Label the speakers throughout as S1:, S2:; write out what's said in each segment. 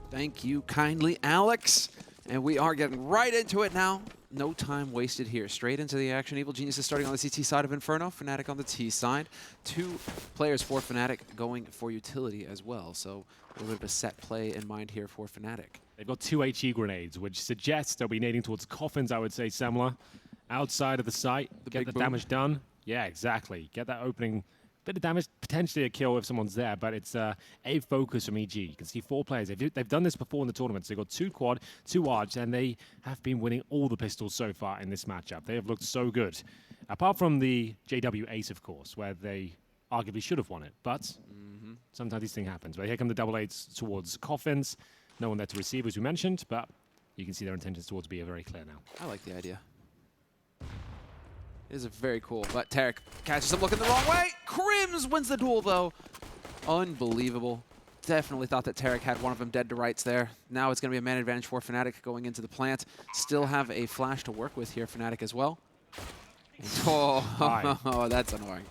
S1: Thank you kindly, Alex. And we are getting right into it now. No time wasted here. Straight into the action. Evil Genius is starting on the CT side of Inferno. fnatic on the T side. 2 players for fnatic going for utility as well. So a little bit of a set play in mind here for fnatic.
S2: They've got 2 HE grenades, which suggests they'll be nading towards coffins, I would say, Semler. Outside of the site, get the damage done. Yeah, exactly. Get that opening. Bit of damage, potentially a kill if someone's there, but it's a focus from EG. You can see 4 players. They've done this before in the tournaments. They've got 2 quad, 2 arch, and they have been winning all the pistols so far in this matchup. They have looked so good. Apart from the JW Ace, of course, where they arguably should have won it, but sometimes these things happen. But here come the double eights towards coffins. No one there to receive, as we mentioned, but you can see their intentions towards B are very clear now.
S1: I like the idea. It is very cool, but Tarek catches him looking the wrong way. Crims wins the duel, though. Unbelievable. Definitely thought that Tarek had one of them dead to rights there. Now it's going to be a man advantage for fnatic going into the plant. Still have a flash to work with here, fnatic as well. Oh, that's annoying.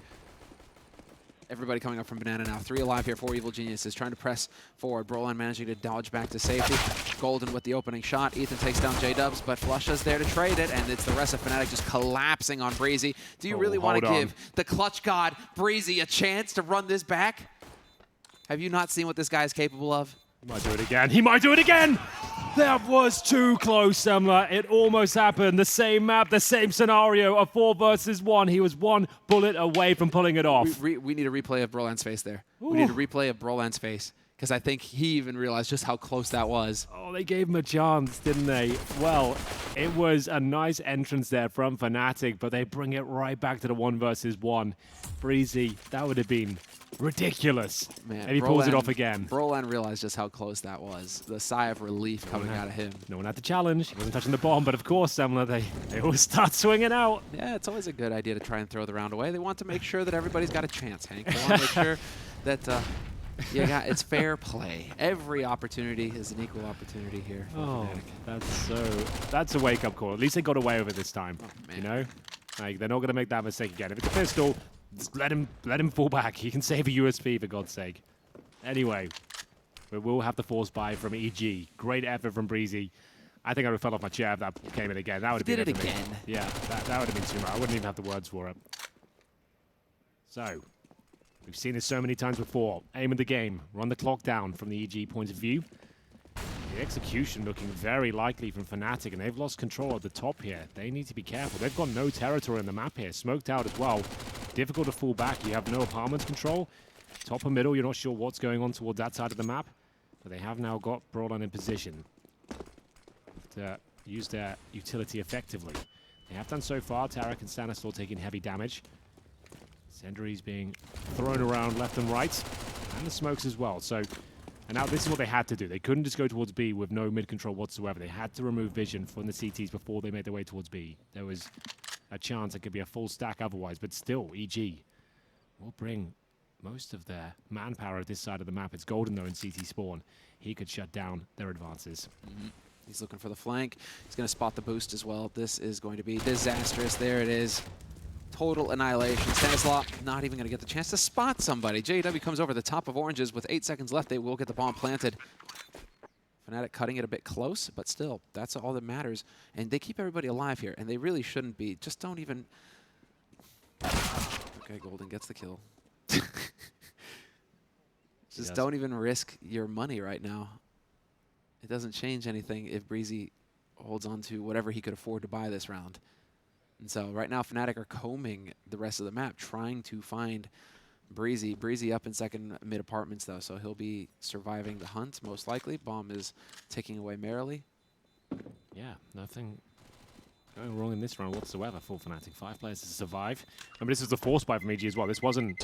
S1: Everybody coming up from Banana now. 3 alive here for Evil Geniuses, trying to press forward. Broline managing to dodge back to safety. Golden with the opening shot. Ethan takes down J-Dubs, but Flusha's there to trade it, and it's the rest of fnatic just collapsing on Breezy. Do you really want to give the clutch god Breezy a chance to run this back? Have you not seen what this guy is capable of?
S2: He might do it again. He might do it again! That was too close, Semler. It almost happened. The same map, the same scenario, a 4 versus 1. He was 1 bullet away from pulling it off.
S1: We need a replay of Brolan's face there.
S2: Ooh.
S1: We need a replay of Brolan's face, because I think he even realized just how close that was.
S2: Oh, they gave him a chance, didn't they? Well, it was a nice entrance there from fnatic, but they bring it right back to the 1 versus 1. Breezy, that would have been ridiculous.
S1: Man,
S2: and he pulls it off again.
S1: Brolan realized just how close that was. The sigh of relief coming out of him.
S2: No one had to challenge. He wasn't touching the bomb, but of course, Semler, they always start swinging out.
S1: Yeah, it's always a good idea to try and throw the round away. They want to make sure that everybody's got a chance, Hank. They want to make sure that it's fair play. Every opportunity is an equal opportunity here for fnatic.
S2: That's a wake-up call. At least they got away with it this time.
S1: Oh, man.
S2: You know, like they're not going to make that mistake again. If it's a pistol, just let him fall back. He can save a USP for God's sake. Anyway, we will have the force buy from EG. Great effort from Breezy. I think I would have fell off my chair if that came in again. That would have been
S1: it again.
S2: Yeah, that would have been too much. I wouldn't even have the words for it. So, we've seen this so many times before. Aim of the game. Run the clock down from the EG point of view. The execution looking very likely from fnatic, and they've lost control at the top here. They need to be careful. They've got no territory on the map here. Smoked out as well. Difficult to fall back. You have no apartment control. Top or middle, you're not sure what's going on towards that side of the map. But they have now got Broadline in position to use their utility effectively. They have done so far. Tarek and Stanislaw taking heavy damage. Sendery's being thrown around left and right. And the smokes as well. So, and now this is what they had to do. They couldn't just go towards B with no mid-control whatsoever. They had to remove vision from the CTs before they made their way towards B. There was a chance it could be a full stack otherwise, but still, EG will bring most of their manpower at this side of the map. It's Golden, though, in CT spawn. He could shut down their advances.
S1: He's looking for the flank. He's going to spot the boost as well. This is going to be disastrous. There it is. Total annihilation. Stanislaw not even going to get the chance to spot somebody. JW comes over the top of oranges with 8 seconds left. They will get the bomb planted. fnatic cutting it a bit close, but still, that's all that matters. And they keep everybody alive here, and they really shouldn't be. Just don't even... Okay, Golden gets the kill. Just don't even risk your money right now. It doesn't change anything if Breezy holds on to whatever he could afford to buy this round. And so right now, fnatic are combing the rest of the map, trying to find Breezy. Breezy up in second mid apartments, though, so he'll be surviving the hunt, most likely. Bomb is ticking away merrily.
S2: Yeah, nothing going wrong in this round whatsoever for fnatic. 5 players to survive. I mean, this is the force buy from EG as well. This wasn't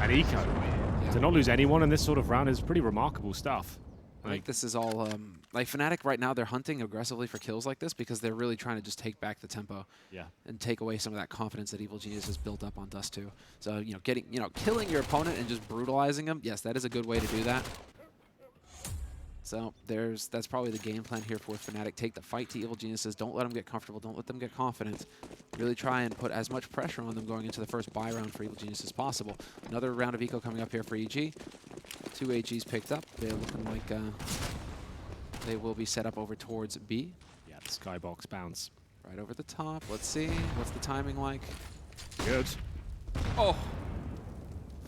S2: an eco. Yeah. To not lose anyone in this sort of round is pretty remarkable stuff.
S1: I think this is all, like fnatic right now, they're hunting aggressively for kills like this because they're really trying to just take back the tempo and take away some of that confidence that Evil Genius has built up on Dust 2. So, killing your opponent and just brutalizing them, yes, that is a good way to do that. So that's probably the game plan here for fnatic. Take the fight to Evil Geniuses. Don't let them get comfortable. Don't let them get confident. Really try and put as much pressure on them going into the first buy round for Evil Genius as possible. Another round of eco coming up here for EG. 2 AGs picked up. They're looking like They will be set up over towards B.
S2: Yeah, the skybox bounce.
S1: Right over the top. Let's see. What's the timing like?
S2: Good.
S1: Oh!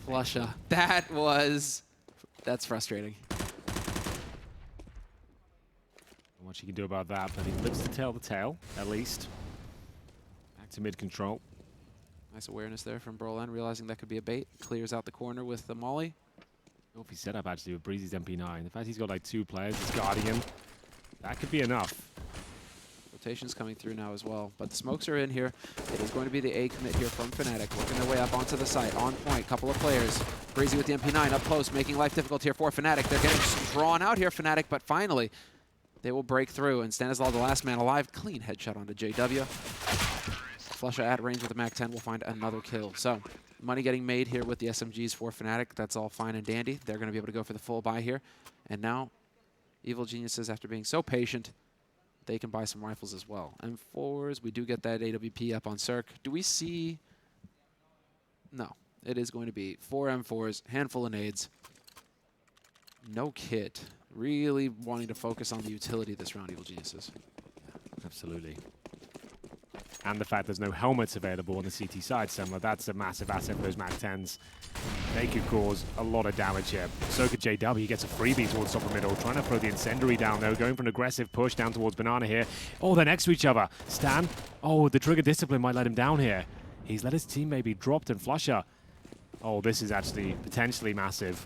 S1: Flusha. That's frustrating.
S2: Not much you can do about that, but he lives to tell the tale, at least. Back to mid control.
S1: Nice awareness there from Brolan, realizing that could be a bait. Clears out the corner with the molly.
S2: Filthy setup actually with Breezy's MP9. The fact he's got like 2 players, his Guardian, that could be enough.
S1: Rotation's coming through now as well, but the smokes are in here. It is going to be the A commit here from fnatic, working their way up onto the site, on point, couple of players. Breezy with the MP9 up close, making life difficult here for fnatic. They're getting drawn out here, fnatic, but finally they will break through, and Stanislaw, the last man alive, clean headshot onto JW. Flusha at range with the MAC-10 will find another kill. So, money getting made here with the SMGs for fnatic. That's all fine and dandy. They're going to be able to go for the full buy here. And now, Evil Geniuses, after being so patient, they can buy some rifles as well. M4s, we do get that AWP up on Cirque. Do we see... No. It is going to be 4 M4s, handful of nades. No kit. Really wanting to focus on the utility this round, Evil Geniuses.
S2: Absolutely. And the fact there's no helmets available on the CT side, Semler, that's a massive asset for those MAC-10s. They could cause a lot of damage here. So could JW. He gets a freebie towards top of middle, trying to throw the incendiary down though, going for an aggressive push down towards Banana here. Oh, they're next to each other. Stan, oh, the trigger discipline might let him down here. He's let his team maybe dropped, and Flusha. Oh, this is actually potentially massive.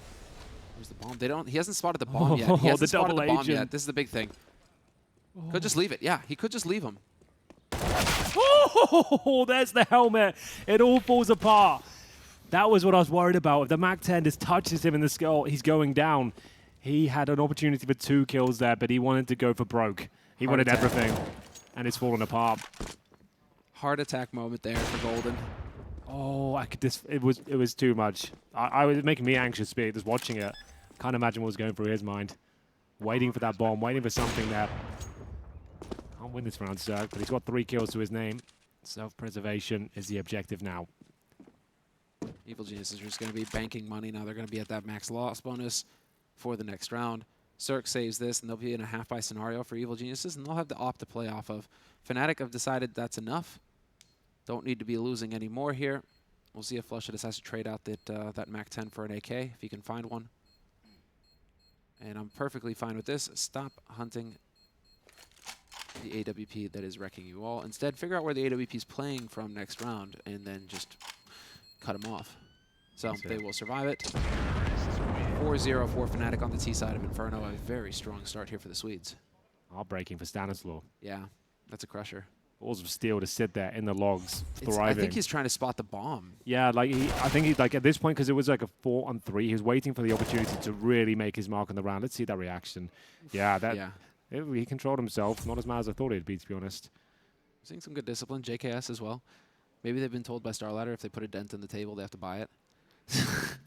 S1: Where's the bomb? He hasn't spotted the bomb yet. He hasn't spotted the bomb
S2: agent.
S1: yet. This is the big thing. Could just leave it. Yeah, he could just leave him.
S2: Oh, there's the helmet. It all falls apart. That was what I was worried about. If the MAC-10 just touches him in the skull, he's going down. He had an opportunity for 2 kills there, but he wanted to go for broke. He wanted everything, and it's fallen apart.
S1: Heart attack moment there for Golden.
S2: Oh, I could just, it was too much. I was making me anxious just watching it. Can't imagine what was going through his mind. Waiting for that bomb, waiting for something there. Can't win this round, sir, but he's got 3 kills to his name. Self-preservation is the objective now.
S1: Evil Geniuses are just going to be banking money now. They're going to be at that max loss bonus for the next round. Cirque saves this, and they'll be in a half-buy scenario for Evil Geniuses, and they'll have the op to play off of. fnatic have decided that's enough. Don't need to be losing any more here. We'll see if Flusha decides to trade out that MAC-10 for an AK, if he can find one. And I'm perfectly fine with this. Stop hunting the AWP that is wrecking you all. Instead, figure out where the AWP is playing from next round, and then just cut him off. So they will survive it. 4-0 for fnatic on the T side of Inferno. A very strong start here for the Swedes.
S2: Heartbreaking for Stanislaw.
S1: Yeah, that's a crusher.
S2: Balls of steel to sit there in the logs, thriving.
S1: I think he's trying to spot the bomb.
S2: Yeah, like I think he's like at this point, because it was like a 4-on-3, he was waiting for the opportunity to really make his mark on the round. Let's see that reaction. Yeah, he controlled himself. Not as mad as I thought he'd be, to be honest.
S1: Seeing some good discipline. JKS as well. Maybe they've been told by Starladder if they put a dent in the table, they have to buy it.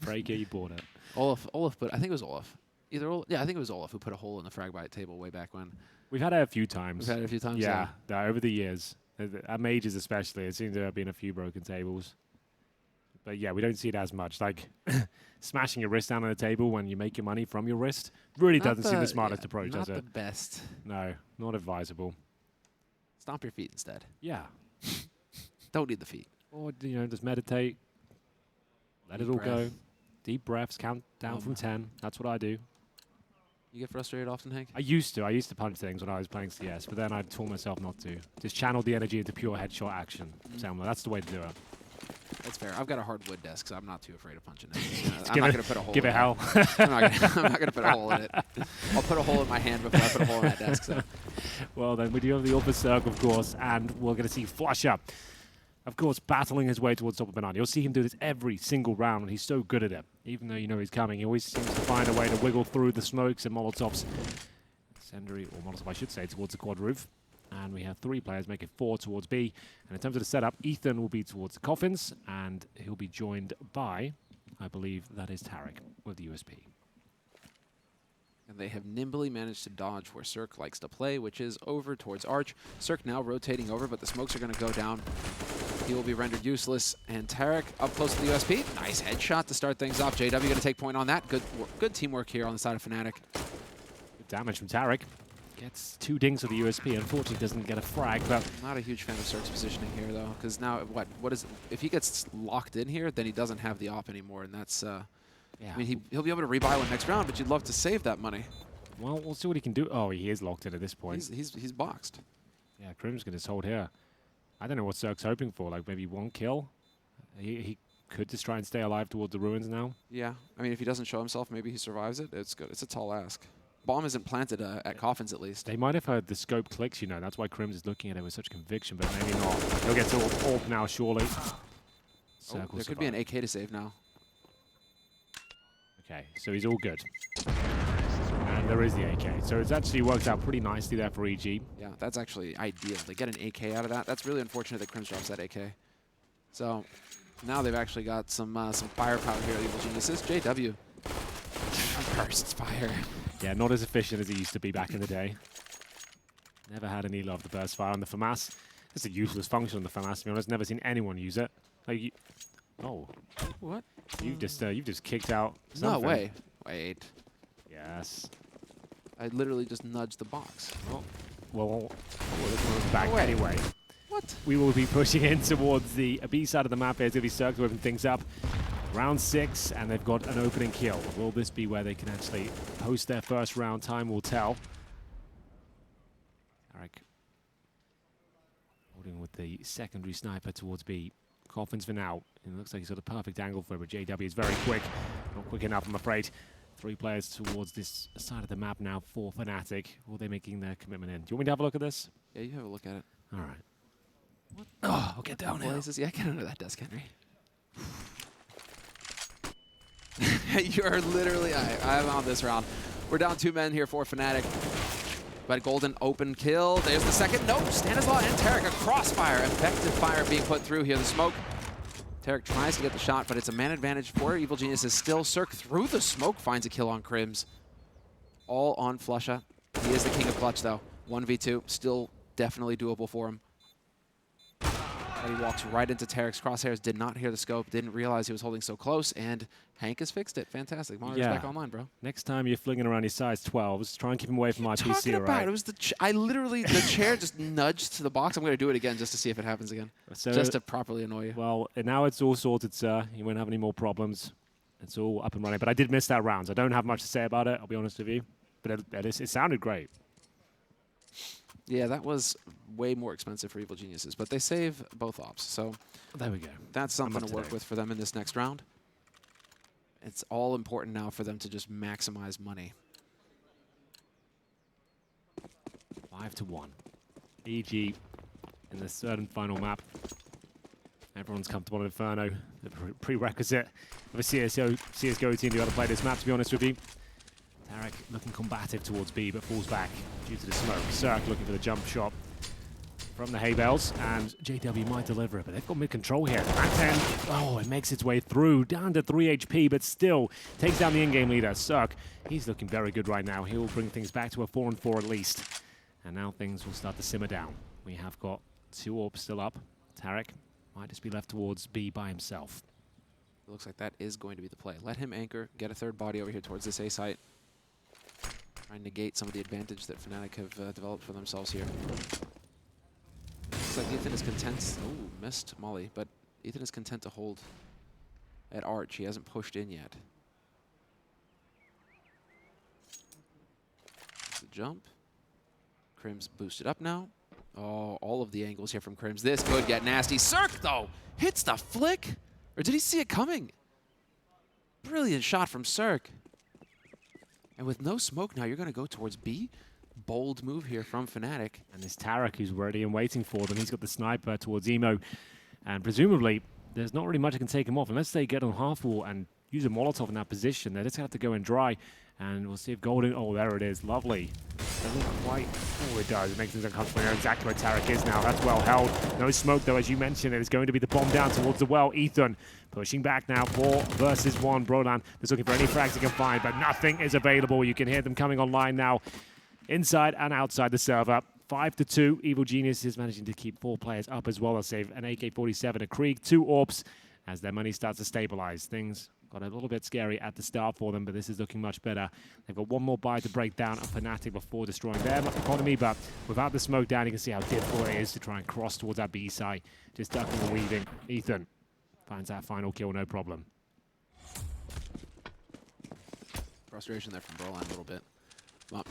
S2: Breaker, you bought it.
S1: Olaf put, I think it was Olaf. I think it was Olaf who put a hole in the frag bite table way back when.
S2: We've had it a few times.
S1: We've had it a few times,
S2: yeah. Over the years. At Majors especially, it seems to have been a few broken tables. But yeah, we don't see it as much. Like, smashing your wrist down on the table when you make your money from your wrist really doesn't seem the smartest approach, does it?
S1: Not the best.
S2: No, not advisable.
S1: Stomp your feet instead.
S2: Yeah.
S1: Don't need the feet.
S2: Or, just meditate. Let it all go. Deep breaths, count down from 10. That's what I do.
S1: You get frustrated often, Hank?
S2: I used to punch things when I was playing CS, but then I told myself not to. Just channel the energy into pure headshot action. That's the way to do it.
S1: That's fair. I've got a hardwood desk, so I'm not too afraid of punching it. I'm not going to put a hole in it.
S2: Give it hell.
S1: I'm not going to put a hole in it. I'll put a hole in my hand before I put a hole in that desk. So.
S2: Well, then we do have the upper circle, of course, and we're going to see Flusha, of course, battling his way towards top of Banana. You'll see him do this every single round, and he's so good at it. Even though you know he's coming, he always seems to find a way to wiggle through the smokes and Molotovs. Incendiary, or Molotov, I should say, towards the quad roof. And we have 3 players making 4 towards B. And in terms of the setup, Ethan will be towards the coffins, and he'll be joined by, I believe that is Tarek with the USP.
S1: And they have nimbly managed to dodge where Cirque likes to play, which is over towards Arch. Cirque now rotating over, but the smokes are going to go down. He will be rendered useless. And Tarek up close to the USP. Nice headshot to start things off. JW going to take point on that. Good teamwork here on the side of fnatic.
S2: Good damage from Tarek. Gets 2 dings with the USP. Unfortunately, doesn't get a frag, but
S1: Not a huge fan of Cirque's positioning here, though, because now what is if he gets locked in here, then he doesn't have the op anymore, and that's
S2: yeah.
S1: I mean he'll be able to rebuy one next round, but you'd love to save that money.
S2: Well, we'll see what he can do. Oh, he is locked in at this point.
S1: He's boxed.
S2: Yeah, Crim's going to hold here. I don't know what Cirque's hoping for. Like maybe 1 kill. He could just try and stay alive towards the ruins now.
S1: Yeah, I mean if he doesn't show himself, maybe he survives it. It's good. It's a tall ask. Bomb isn't planted at coffins, at least.
S2: They might have heard the scope clicks, you know. That's why Crims is looking at it with such conviction, but maybe not. He'll get to AWP now, surely.
S1: Oh, there could be an AK to save now.
S2: Okay, so he's all good. And there is the AK. So it's actually worked out pretty nicely there for EG.
S1: Yeah, that's actually ideal. They get an AK out of that. That's really unfortunate that Crims drops that AK. So now they've actually got some firepower here at Evil Geniuses. JW bursts fire.
S2: Yeah, not as efficient as it used to be back in the day. Never had any love the burst fire on the FAMAS. It's a useless function on the FAMAS, to be honest. Never seen anyone use it. Like, oh,
S1: What?
S2: you've just kicked out something.
S1: No way. Wait.
S2: Yes.
S1: I literally just nudged the box.
S2: Oh, well, this one's back
S1: No way.
S2: anyway.
S1: What?
S2: We will be pushing in towards the B side of the map here. It's going to be Cirque to open things up. Round 6, and they've got an opening kill. Will this be where they can actually host their first round? Time will tell. Eric holding with the secondary sniper towards B. Coffins for now. It looks like he's got a perfect angle for it, but JW is very quick. Not quick enough, I'm afraid. 3 players towards this side of the map now for fnatic. Will they making their commitment in? Do you want me to have a look at this?
S1: Yeah, you have a look at it.
S2: All right.
S1: What?
S2: Oh, I'll get down now.
S1: Places? Yeah, get under that desk, Henry. You're literally... I'm on this round. We're down 2 men here for fnatic. But Golden open kill. There's the second. Nope. Stanislaw and Tarek, a crossfire. Effective fire being put through here. The smoke. Tarek tries to get the shot, but it's a man advantage for Evil Geniuses. Still Cirque through the smoke finds a kill on Crims. All on Flusha. He is the king of clutch, though. 1v2. Still definitely doable for him. He walks right into Tarek's crosshairs, did not hear the scope, didn't realize he was holding so close, and Hank has fixed it. Fantastic. Monitor's back online, bro.
S2: Next time you're flinging around your size 12s, try and keep him away from my PC,
S1: about?
S2: right?
S1: It was I literally, the chair just nudged to the box. I'm going to do it again just to see if it happens again.
S2: So,
S1: just to properly annoy you.
S2: Well, now it's all sorted, sir. You won't have any more problems. It's all up and running. But I did miss that round, so I don't have much to say about it, I'll be honest with you. But it sounded great.
S1: Yeah, that was way more expensive for Evil Geniuses, but they save both ops. So
S2: there we go.
S1: That's something to work with for them in this next round. It's all important now for them to just maximize money.
S2: 5-1. EG in the third and final map. Everyone's comfortable in Inferno. The prerequisite of a CSGO team to be able to play this map, to be honest with you. Tarek looking combative towards B, but falls back due to the smoke. Cirque looking for the jump shot from the hay bales, and JW might deliver it, but they've got mid-control here. And oh, it makes its way through, down to 3 HP, but still takes down the in-game leader, Cirque. He's looking very good right now. He'll bring things back to a 4-4 at least. And now things will start to simmer down. We have got 2 orbs still up. Tarek might just be left towards B by himself.
S1: It looks like that is going to be the play. Let him anchor, get a third body over here towards this A site. Try and negate some of the advantage that fnatic have developed for themselves here. Looks like Ethan is content. Oh, missed Molly, but Ethan is content to hold at Arch. He hasn't pushed in yet. The jump. Crims boosted up now. Oh, all of the angles here from Crims. This could get nasty. Cirque, though, hits the flick. Or did he see it coming? Brilliant shot from Cirque. And with no smoke now, you're going to go towards B. Bold move here from fnatic.
S2: And it's Tarek who's ready and waiting for them. He's got the sniper towards Emo. And presumably, there's not really much that can take him off. Unless they get on half wall and use a Molotov in that position, they're just going to have to go in dry. And we'll see if Golden... Oh, there it is. Lovely. Doesn't quite... Oh, it does. It makes things uncomfortable. You know exactly where Tarek is now. That's well held. No smoke, though, as you mentioned. It is going to be the bomb down towards the well. Ethan pushing back now. 4 versus 1. Brolan is looking for any frags he can find, but nothing is available. You can hear them coming online now, inside and outside the server. 5-2. Evil Genius is managing to keep 4 players up as well. They'll save an AK-47, a Krieg, 2 AWPs, as their money starts to stabilize. Things Got a little bit scary at the start for them, but this is looking much better. They've got one more buy to break down a fnatic before destroying their economy, but without the smoke down, you can see how difficult it is to try and cross towards that B site. Just ducking and weaving. Ethan finds that final kill, no problem.
S1: Frustration there from Broline a little bit. Well,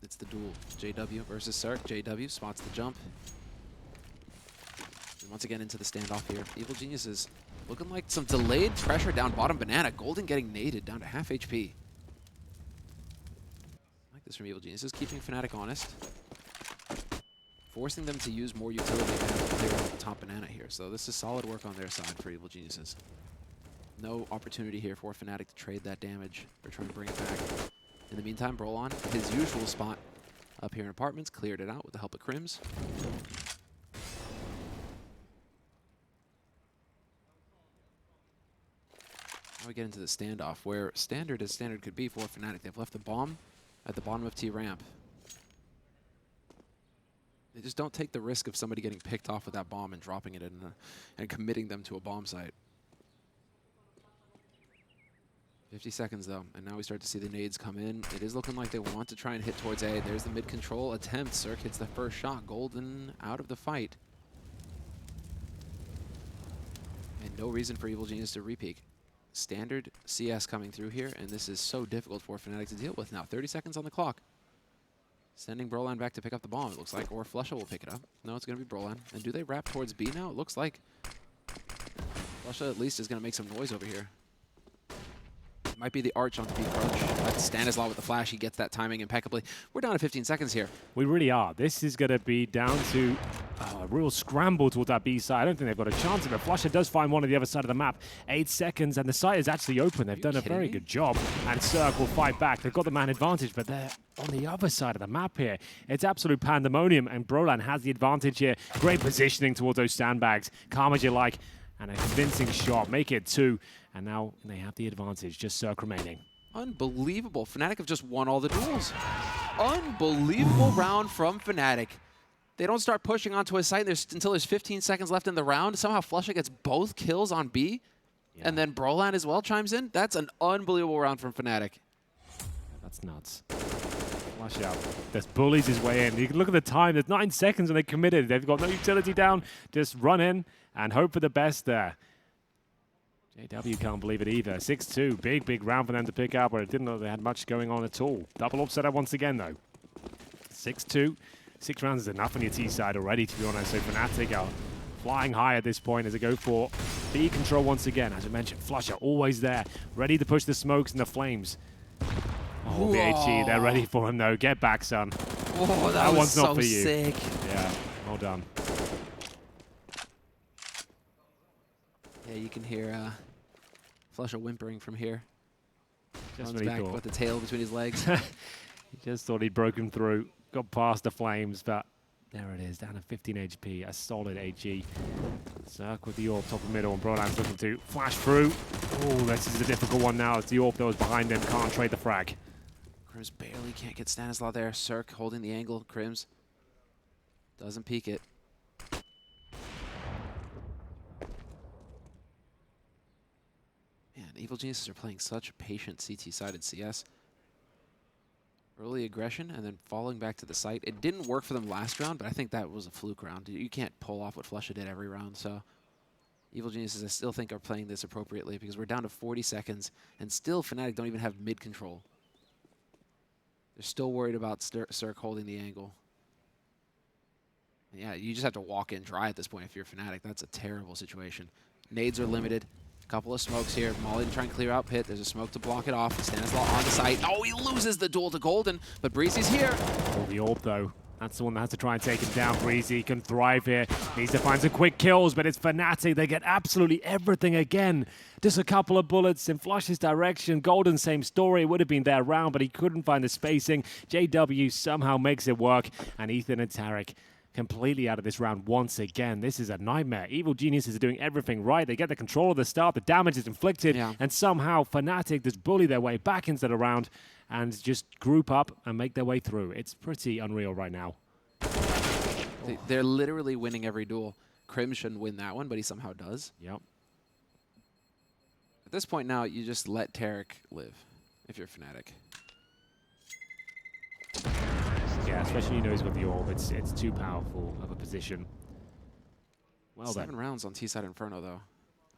S1: it's the duel. JW versus Cirque. JW spots the jump. And once again into the standoff here. Evil Geniuses looking like some delayed pressure down bottom banana. Golden getting naded down to half HP. I like this from Evil Geniuses, keeping fnatic honest. Forcing them to use more utility to clear out the top banana here. So this is solid work on their side for Evil Geniuses. No opportunity here for fnatic to trade that damage or try and bring it back. In the meantime, Brolon, his usual spot up here in apartments, cleared it out with the help of Crims. Now we get into the standoff, where standard as standard could be for fnatic. They've left the bomb at the bottom of T ramp. They just don't take the risk of somebody getting picked off with that bomb and dropping it in and committing them to a bomb site. 50 seconds though, and now we start to see the nades come in. It is looking like they want to try and hit towards A. There's the mid-control attempt. Cirque hits the first shot. Golden out of the fight. And no reason for Evil Genius to repeak. Standard CS coming through here, and this is so difficult for fnatic to deal with now. 30 seconds on the clock. Sending Broline back to pick up the bomb, it looks like, or Flusha will pick it up. No, it's going to be Broline. And do they wrap towards B now? It looks like Flusha at least is going to make some noise over here. Might be the arch onto B approach. That's Stanislaw with the flash. He gets that timing impeccably. We're down to 15 seconds here.
S2: We really are. This is going to be down to a real scramble towards that B side. I don't think they've got a chance of it. Flusha does find one on the other side of the map. 8 seconds, and the site is actually open. They've done a very good job. And Cirque will fight back. They've got the man advantage, but they're on the other side of the map here. It's absolute pandemonium, and Broline has the advantage here. Great positioning towards those sandbags. Calm as you like. And a convincing shot. Make it 2. And now they have the advantage. Just Cirque remaining.
S1: Unbelievable. fnatic have just won all the duels. Unbelievable round from fnatic. They don't start pushing onto a site until there's 15 seconds left in the round. Somehow Flusha gets both kills on B. Yeah. And then Broline as well chimes in. That's an unbelievable round from fnatic.
S2: That's nuts. Flusha just bullies his way in. You can look at the time. There's 9 seconds and they committed. They've got no utility down. Just run in and hope for the best there. JW can't believe it either. 6-2. Big round for them to pick up, where it didn't look they had much going on at all. Double upset once again, though. 6-2. 6 rounds is enough on your T side already, to be honest. So fnatic are flying high at this point as they go for B control once again. As I mentioned, Flusha always there, ready to push the smokes and the flames. Oh, the HE, they're ready for him, though. Get back, son.
S1: Oh, that was
S2: one's
S1: so
S2: not for you.
S1: Sick.
S2: Yeah, well done.
S1: Yeah, you can hear Flusha whimpering from here.
S2: Just
S1: Runs back with the tail between his legs.
S2: He just thought he'd broken through, got past the flames, but there it is, down to 15 HP, a solid HE. Cirque with the AWP top of middle, and Broline's looking to flash through. Oh, this is a difficult one now. It's the AWP that was behind him, can't trade the frag.
S1: Crims barely can't get Stanislaw there. Cirque holding the angle. Crims doesn't peek it. Man, Evil Geniuses are playing such patient CT-sided CS. Early aggression and then falling back to the site. It didn't work for them last round, but I think that was a fluke round. You can't pull off what Flusha did every round, so Evil Geniuses I still think are playing this appropriately because we're down to 40 seconds and still fnatic don't even have mid-control. They're still worried about Cirque holding the angle. And yeah, you just have to walk in dry at this point if you're fnatic. That's a terrible situation. Nades are limited. A couple of smokes here. Molly to try and clear out pit. There's a smoke to block it off. Stanislaw on the site. Oh, he loses the duel to Golden, but Breezy's here.
S2: Oh, the AWP, though. That's the one that has to try and take him down. Breezy can thrive here. Needs to find some quick kills, but it's fnatic. They get absolutely everything again. Just a couple of bullets in Flush's direction. Golden, same story. It would have been their round, but he couldn't find the spacing. JW somehow makes it work, and Ethan and Tarek completely out of this round once again. This is a nightmare. Evil Geniuses are doing everything right. They get the control of the start, the damage is inflicted, and somehow fnatic just bully their way back into the round and just group up and make their way through. It's pretty unreal right now.
S1: They're literally winning every duel. Crim shouldn't win that one, but he somehow does.
S2: Yep.
S1: this point now, you just let Tarek live if you're Fnatic.
S2: Yeah, especially he's got the orb. It's too powerful of a position. Well
S1: 7 rounds on T-side Inferno, though.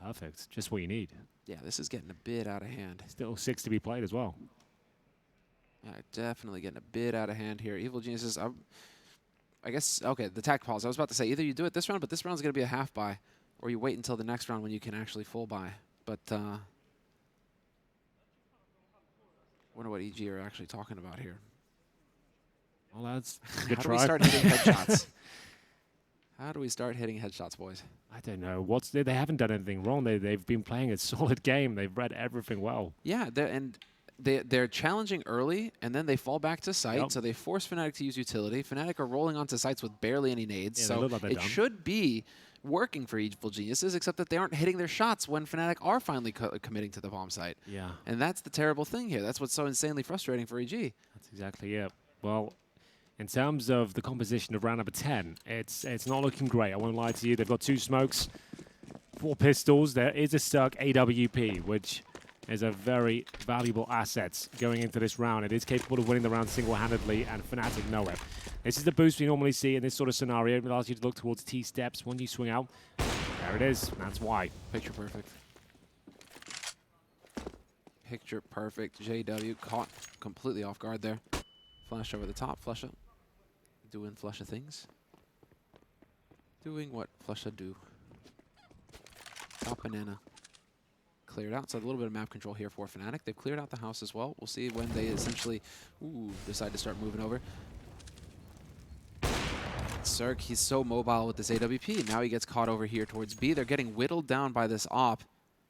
S2: Perfect. Just what you need.
S1: Yeah, this is getting a bit out of hand.
S2: Still 6 to be played as well.
S1: Yeah, definitely getting a bit out of hand here. Evil Geniuses, I guess, okay, the tac pause. I was about to say, either you do it this round, but this round's going to be a half buy, or you wait until the next round when you can actually full buy. But, wonder what EG are actually talking about here.
S2: Well, that's a good
S1: How do
S2: try.
S1: we start hitting headshots? How do we start hitting headshots, boys?
S2: I don't know. They haven't done anything wrong. They've been playing a solid game. They've read everything well.
S1: Yeah, they're challenging early, and then they fall back to site,
S2: Yep.
S1: so they force Fnatic to use utility. Fnatic are rolling onto sites with barely any nades,
S2: Yeah,
S1: so
S2: look like they're
S1: it
S2: done.
S1: should be working for Evil Geniuses, except that they aren't hitting their shots when Fnatic are finally committing to the bomb site.
S2: Yeah.
S1: And that's the terrible thing here. That's what's so insanely frustrating for EG.
S2: That's exactly it. Well, in terms of the composition of round number 10, it's not looking great. I won't lie to you. They've got 2 smokes, 4 pistols. There is a stuck AWP, which is a very valuable asset going into this round. It is capable of winning the round single-handedly, and Fnatic know it. This is the boost we normally see in this sort of scenario. It allows you to look towards T-steps when you swing out. There it is. That's why.
S1: Picture perfect. Picture perfect. JW caught completely off guard there. Flash over the top. Flusha doing Flusha things. Doing what Flusha do. Top banana. Cleared out. So a little bit of map control here for Fnatic. They've cleared out the house as well. We'll see when they essentially decide to start moving over. Cirque, he's so mobile with this AWP. Now he gets caught over here towards B. They're getting whittled down by this op.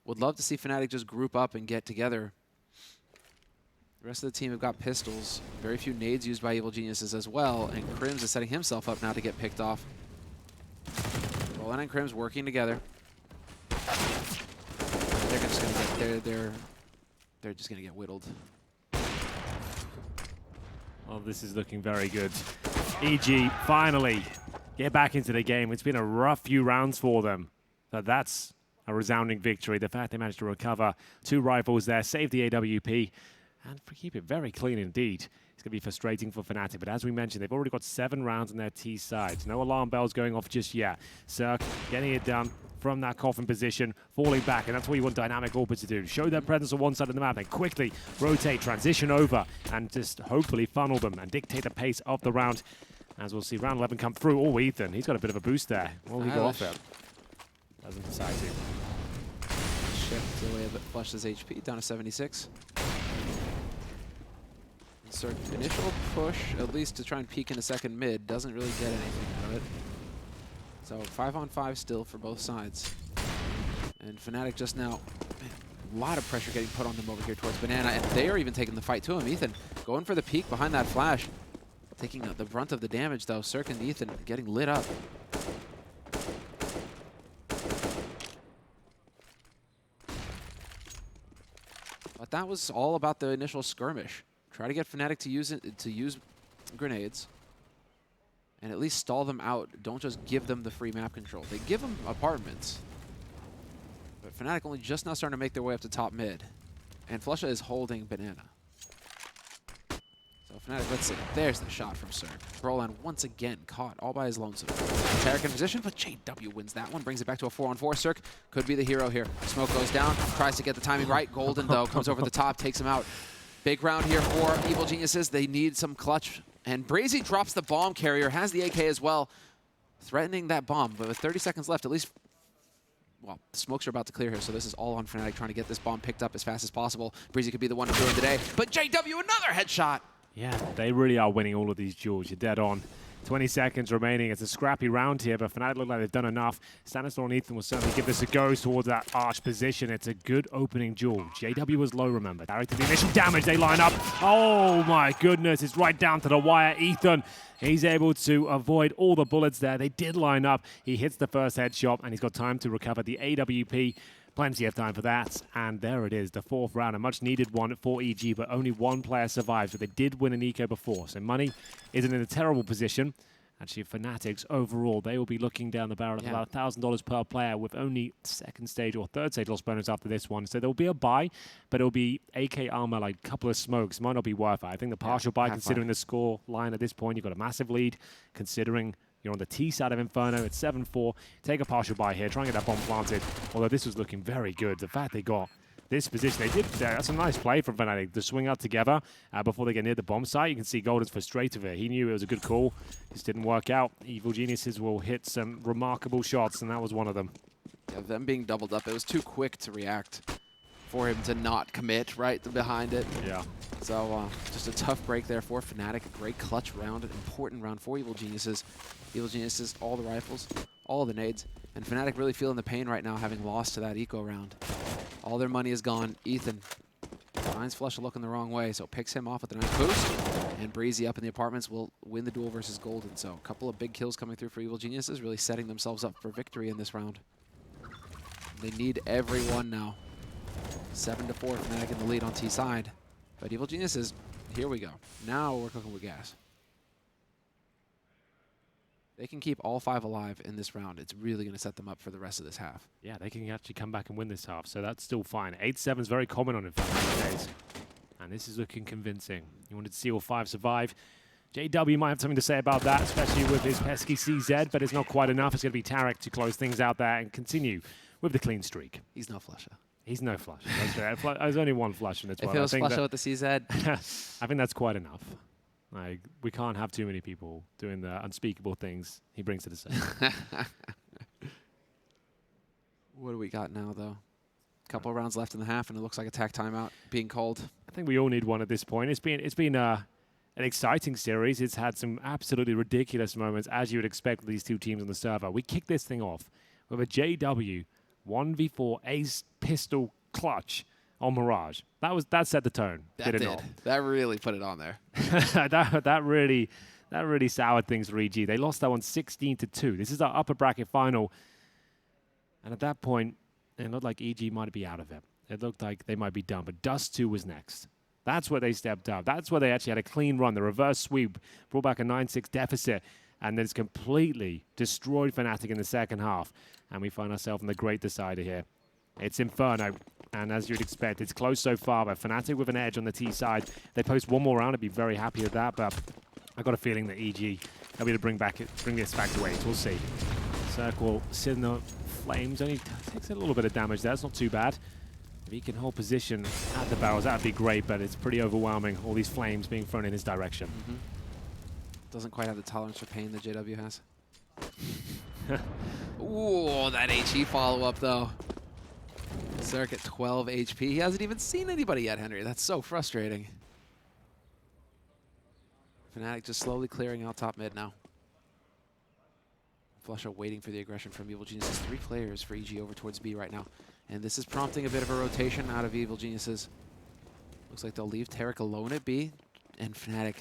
S1: Would love to see Fnatic just group up and get together. The rest of the team have got pistols. Very few nades used by Evil Geniuses as well. And Crims is setting himself up now to get picked off. Roland and Crims working together. They're just gonna get they're just gonna get whittled.
S2: Well, this is looking very good. EG finally get back into the game. It's been a rough few rounds for them, but that's a resounding victory. The fact they managed to recover 2 rifles there, save the AWP, and keep it very clean indeed. It's going to be frustrating for Fnatic, but as we mentioned, they've already got 7 rounds on their T sides. No alarm bells going off just yet. Cirque getting it done from that coffin position, falling back, and that's what you want Dynamic Orbit to do. Show their presence on one side of the map, then quickly rotate, transition over, and just hopefully funnel them and dictate the pace of the round. As we'll see round 11 come through. Oh, Ethan, he's got a bit of a boost there. Will he go off it? Doesn't decide to.
S1: Shift away a bit, flushes HP down to 76. So initial push, at least to try and peek in the second mid, doesn't really get anything out of it. So 5-on-5 still for both sides. And Fnatic just now, man, a lot of pressure getting put on them over here towards Banana, and they are even taking the fight to him. Ethan going for the peek behind that flash. Taking the brunt of the damage, though. Cirque and Ethan getting lit up. But that was all about the initial skirmish. Try to get Fnatic to use grenades, and at least stall them out. Don't just give them the free map control. They give them apartments, but Fnatic only just now starting to make their way up to top mid, and Flusha is holding Banana. So Fnatic, let's see. There's the shot from Cirque. Brolan once again caught all by his lonesome. Tarek in position, but JW wins that one. Brings it back to a 4-on-4. Cirque could be the hero here. Smoke goes down, tries to get the timing right. Golden, though, comes over the top, takes him out. Big round here for Evil Geniuses. They need some clutch. And Brazy drops the bomb carrier, has the AK as well, threatening that bomb. But with 30 seconds left, at least, well, the smokes are about to clear here, so this is all on Fnatic trying to get this bomb picked up as fast as possible. Breezy could be the one to ruin the day, but JW, another headshot!
S2: Yeah, they really are winning all of these duels. You're dead on. 20 seconds remaining. It's a scrappy round here, but Fnatic look like they've done enough. Stanislaw and Ethan will certainly give this a go towards that arch position. It's a good opening duel. JW was low, remember. Direct to the initial damage. They line up. Oh, my goodness. It's right down to the wire. Ethan, he's able to avoid all the bullets there. They did line up. He hits the first headshot, and he's got time to recover the AWP. Plenty of time for that, and there it is, the 4th round, a much-needed one for EG, but only 1 player survives, but they did win an eco before, so Money isn't in a terrible position, Actually, Fnatic's overall, they will be looking down the barrel of about $1,000 per player with only second stage or third stage loss bonus after this one. So there'll be a buy, but it'll be AK armor, like a couple of smokes. Might not be worth it. I think the partial buy, considering the score line at this point, you've got a massive lead. Considering you're on the T side of Inferno, it's 7-4. Take a partial buy here, try and get that bomb planted. Although this was looking very good. The fact they got this position, they did. That's a nice play from Fnatic to swing out together before they get near the bomb site. You can see Golden's frustrated with it. He knew it was a good call. Just didn't work out. Evil Geniuses will hit some remarkable shots, and that was one of them.
S1: Yeah, them being doubled up, it was too quick to react for him to not commit right behind it.
S2: Yeah.
S1: So just a tough break there for Fnatic. A great clutch round, an important round for Evil Geniuses. Evil Geniuses, all the rifles, all the nades, and Fnatic really feeling the pain right now, having lost to that eco round. All their money is gone. Ethan finds Flusha looking the wrong way, so picks him off with a nice boost. And Breezy up in the apartments will win the duel versus Golden. So a couple of big kills coming through for Evil Geniuses, really setting themselves up for victory in this round. They need everyone now. 7-4, Fnatic in the lead on T side. But Evil Geniuses, here we go. Now we're cooking with gas. They can keep all 5 alive in this round. It's really going to set them up for the rest of this half.
S2: Yeah, they can actually come back and win this half, so that's still fine. 8-7 is very common on Inferno these days. And this is looking convincing. You wanted to see all 5 survive. JW might have something to say about that, especially with his pesky CZ, but it's not quite enough. It's going to be Tarek to close things out there and continue with the clean streak.
S1: He's no Flusha.
S2: He's no Flush. That's right. There's only one Flush in this one.
S1: If it was Flusha with the CZ.
S2: I think that's quite enough. Like, we can't have too many people doing the unspeakable things he brings to the set.
S1: What do we got now, though? A couple of rounds left in the half, and it looks like attack timeout being called.
S2: I think we all need one at this point. It's been an exciting series. It's had some absolutely ridiculous moments, as you would expect with these two teams on the server. We kicked this thing off with a JW 1v4 ace pistol clutch on Mirage. That set the tone.
S1: That did.
S2: Not?
S1: That really put it on there.
S2: that really soured things for EG. They lost that one 16-2. This is our upper bracket final. And at that point, it looked like EG might be out of it. It looked like they might be done. But Dust 2 was next. That's where they stepped up. That's where they actually had a clean run. The reverse sweep brought back a 9-6 deficit. And then it's completely destroyed Fnatic in the second half. And we find ourselves in the great decider here. It's Inferno. And as you'd expect, it's close so far, but Fnatic with an edge on the T side. They post one more round, I'd be very happy with that, but I got a feeling that EG will be able to bring this back to 8. We'll see. Circle sitting the flames, only takes a little bit of damage there. It's not too bad. If he can hold position at the barrels, that'd be great, but it's pretty overwhelming, all these flames being thrown in his direction.
S1: Doesn't quite have the tolerance for pain that JW has. Ooh, that HE follow-up, though. Zerk at 12 HP. He hasn't even seen anybody yet, Henry. That's so frustrating. Fnatic just slowly clearing out top mid now. Flusha waiting for the aggression from Evil Geniuses. 3 players for EG over towards B right now. And this is prompting a bit of a rotation out of Evil Geniuses. Looks like they'll leave Tarek alone at B. And Fnatic.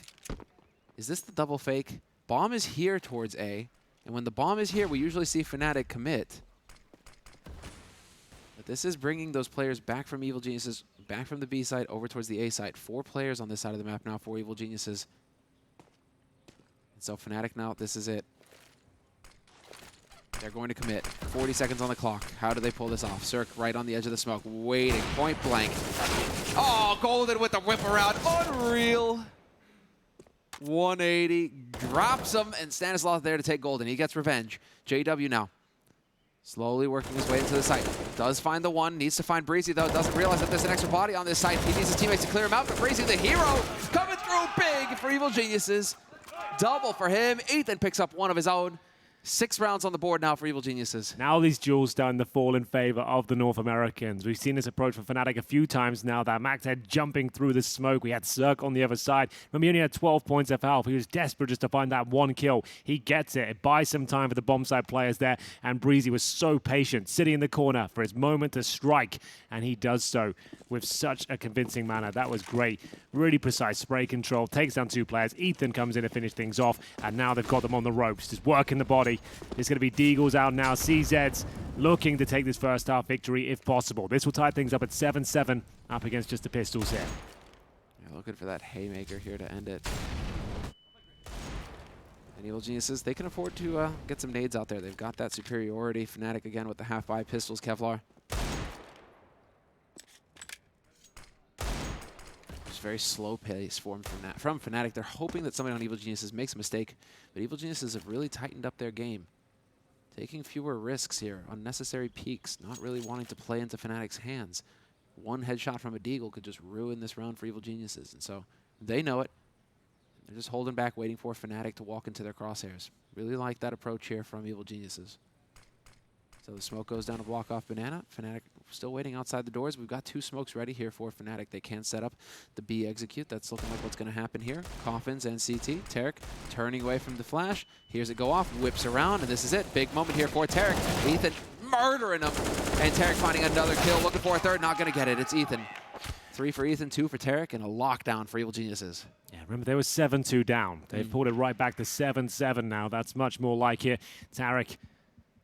S1: Is this the double fake? Bomb is here towards A. And when the bomb is here, we usually see Fnatic commit. But this is bringing those players back from Evil Geniuses, back from the B side over towards the A side. 4 players on this side of the map now for Evil Geniuses. And so Fnatic now, this is it. They're going to commit. 40 seconds on the clock. How do they pull this off? Cirque right on the edge of the smoke, waiting, point blank. Oh, Golden with the whip around. Unreal. 180, drops him, and Stanislav there to take Golden. He gets revenge. JW now. Slowly working his way into the site. Does find the one. Needs to find Breezy, though. Doesn't realize that there's an extra body on this site. He needs his teammates to clear him out. But Breezy, the hero, coming through big for Evil Geniuses. Double for him. Ethan picks up one of his own. 6 rounds on the board now for Evil Geniuses.
S2: Now these duels starting to fall in favor of the North Americans. We've seen this approach from Fnatic a few times now. That Maxhead jumping through the smoke. We had Cirque on the other side. Remember, he only had 12 points of health. He was desperate just to find that one kill. He gets it. It buys some time for the bomb side players there. And Breezy was so patient, sitting in the corner for his moment to strike. And he does so with such a convincing manner. That was great. Really precise spray control. Takes down 2 players. Ethan comes in to finish things off. And now they've got them on the ropes. Just working the body. It's going to be Deagles out now. CZ's looking to take this first half victory if possible. This will tie things up at 7-7 up against just the Pistols here.
S1: Yeah, looking for that haymaker here to end it. And And Evil Geniuses, they can afford to get some nades out there. They've got that superiority. fnatic again with the half-buy pistols, Kevlar. Just very slow pace from fnatic. They're hoping that somebody on Evil Geniuses makes a mistake, but Evil Geniuses have really tightened up their game. Taking fewer risks here, unnecessary peeks, not really wanting to play into fnatic's hands. One headshot from a deagle could just ruin this round for Evil Geniuses, and so they know it. They're just holding back, waiting for fnatic to walk into their crosshairs. Really like that approach here from Evil Geniuses. So the smoke goes down to block off Banana. fnatic still waiting outside the doors. We've got 2 smokes ready here for fnatic. They can set up the B execute. That's looking like what's going to happen here. Coffins and CT. Tarek turning away from the flash. Here's it go off, whips around, and this is it. Big moment here for Tarek. Ethan murdering him, and Tarek finding another kill, looking for a third, not going to get it. It's Ethan. 3 for Ethan, 2 for Tarek, and a lockdown for Evil Geniuses.
S2: Yeah, remember they were 7-2 down. They've pulled it right back to 7-7 now. That's much more like it. Tarek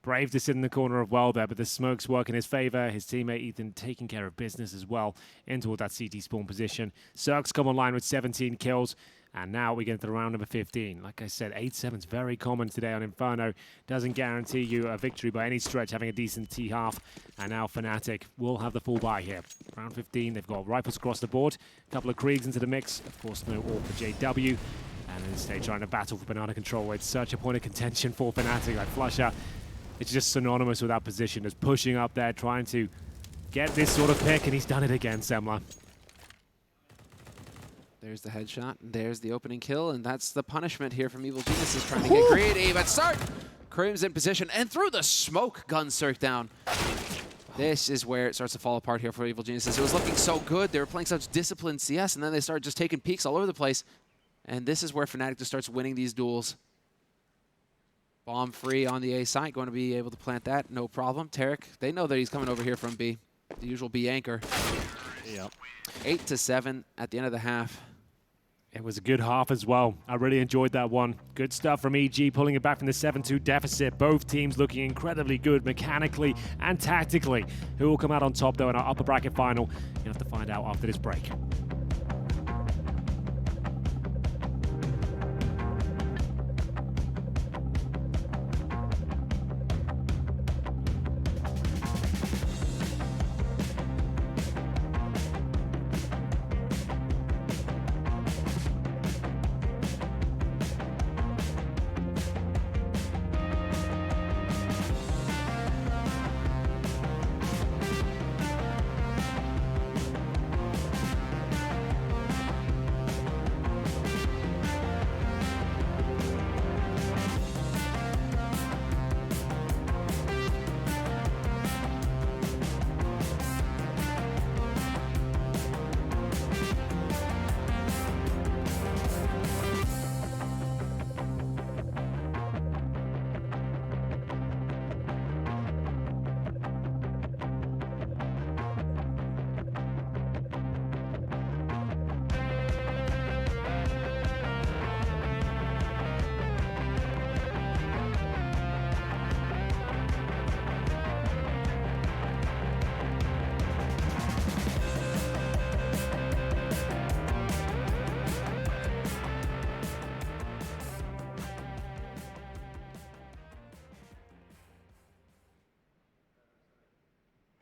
S2: brave to sit in the corner of well there, but the smokes work in his favor. His teammate Ethan taking care of business as well in toward that CT spawn position. Cirques come online with 17 kills. And now we get into round number 15. Like I said, 8-7 is very common today on Inferno. Doesn't guarantee you a victory by any stretch, having a decent T-half. And now fnatic will have the full buy here. Round 15, they've got rifles across the board. A couple of Kriegs into the mix. Of course, no AWP for JW. And instead trying to battle for banana control. It's such a point of contention for fnatic. Like flusha, it's just synonymous with that position. Just pushing up there, trying to get this sort of pick. And he's done it again, Semler.
S1: There's the headshot, and there's the opening kill, and that's the punishment here from Evil Geniuses trying to get greedy, but Sark Cream's in position, and through the smoke, gun Cirque down. This is where it starts to fall apart here for Evil Geniuses. It was looking so good. They were playing such disciplined CS, and then they started just taking peeks all over the place, and this is where fnatic just starts winning these duels. Bomb free on the A site, going to be able to plant that, no problem. Tarek, they know that he's coming over here from B, the usual B anchor.
S2: Yep.
S1: 8-7 at the end of the half.
S2: It was a good half as well. I really enjoyed that one. Good stuff from EG, pulling it back from the 7-2 deficit. Both teams looking incredibly good mechanically and tactically. Who will come out on top, though, in our upper bracket final? You'll have to find out after this break.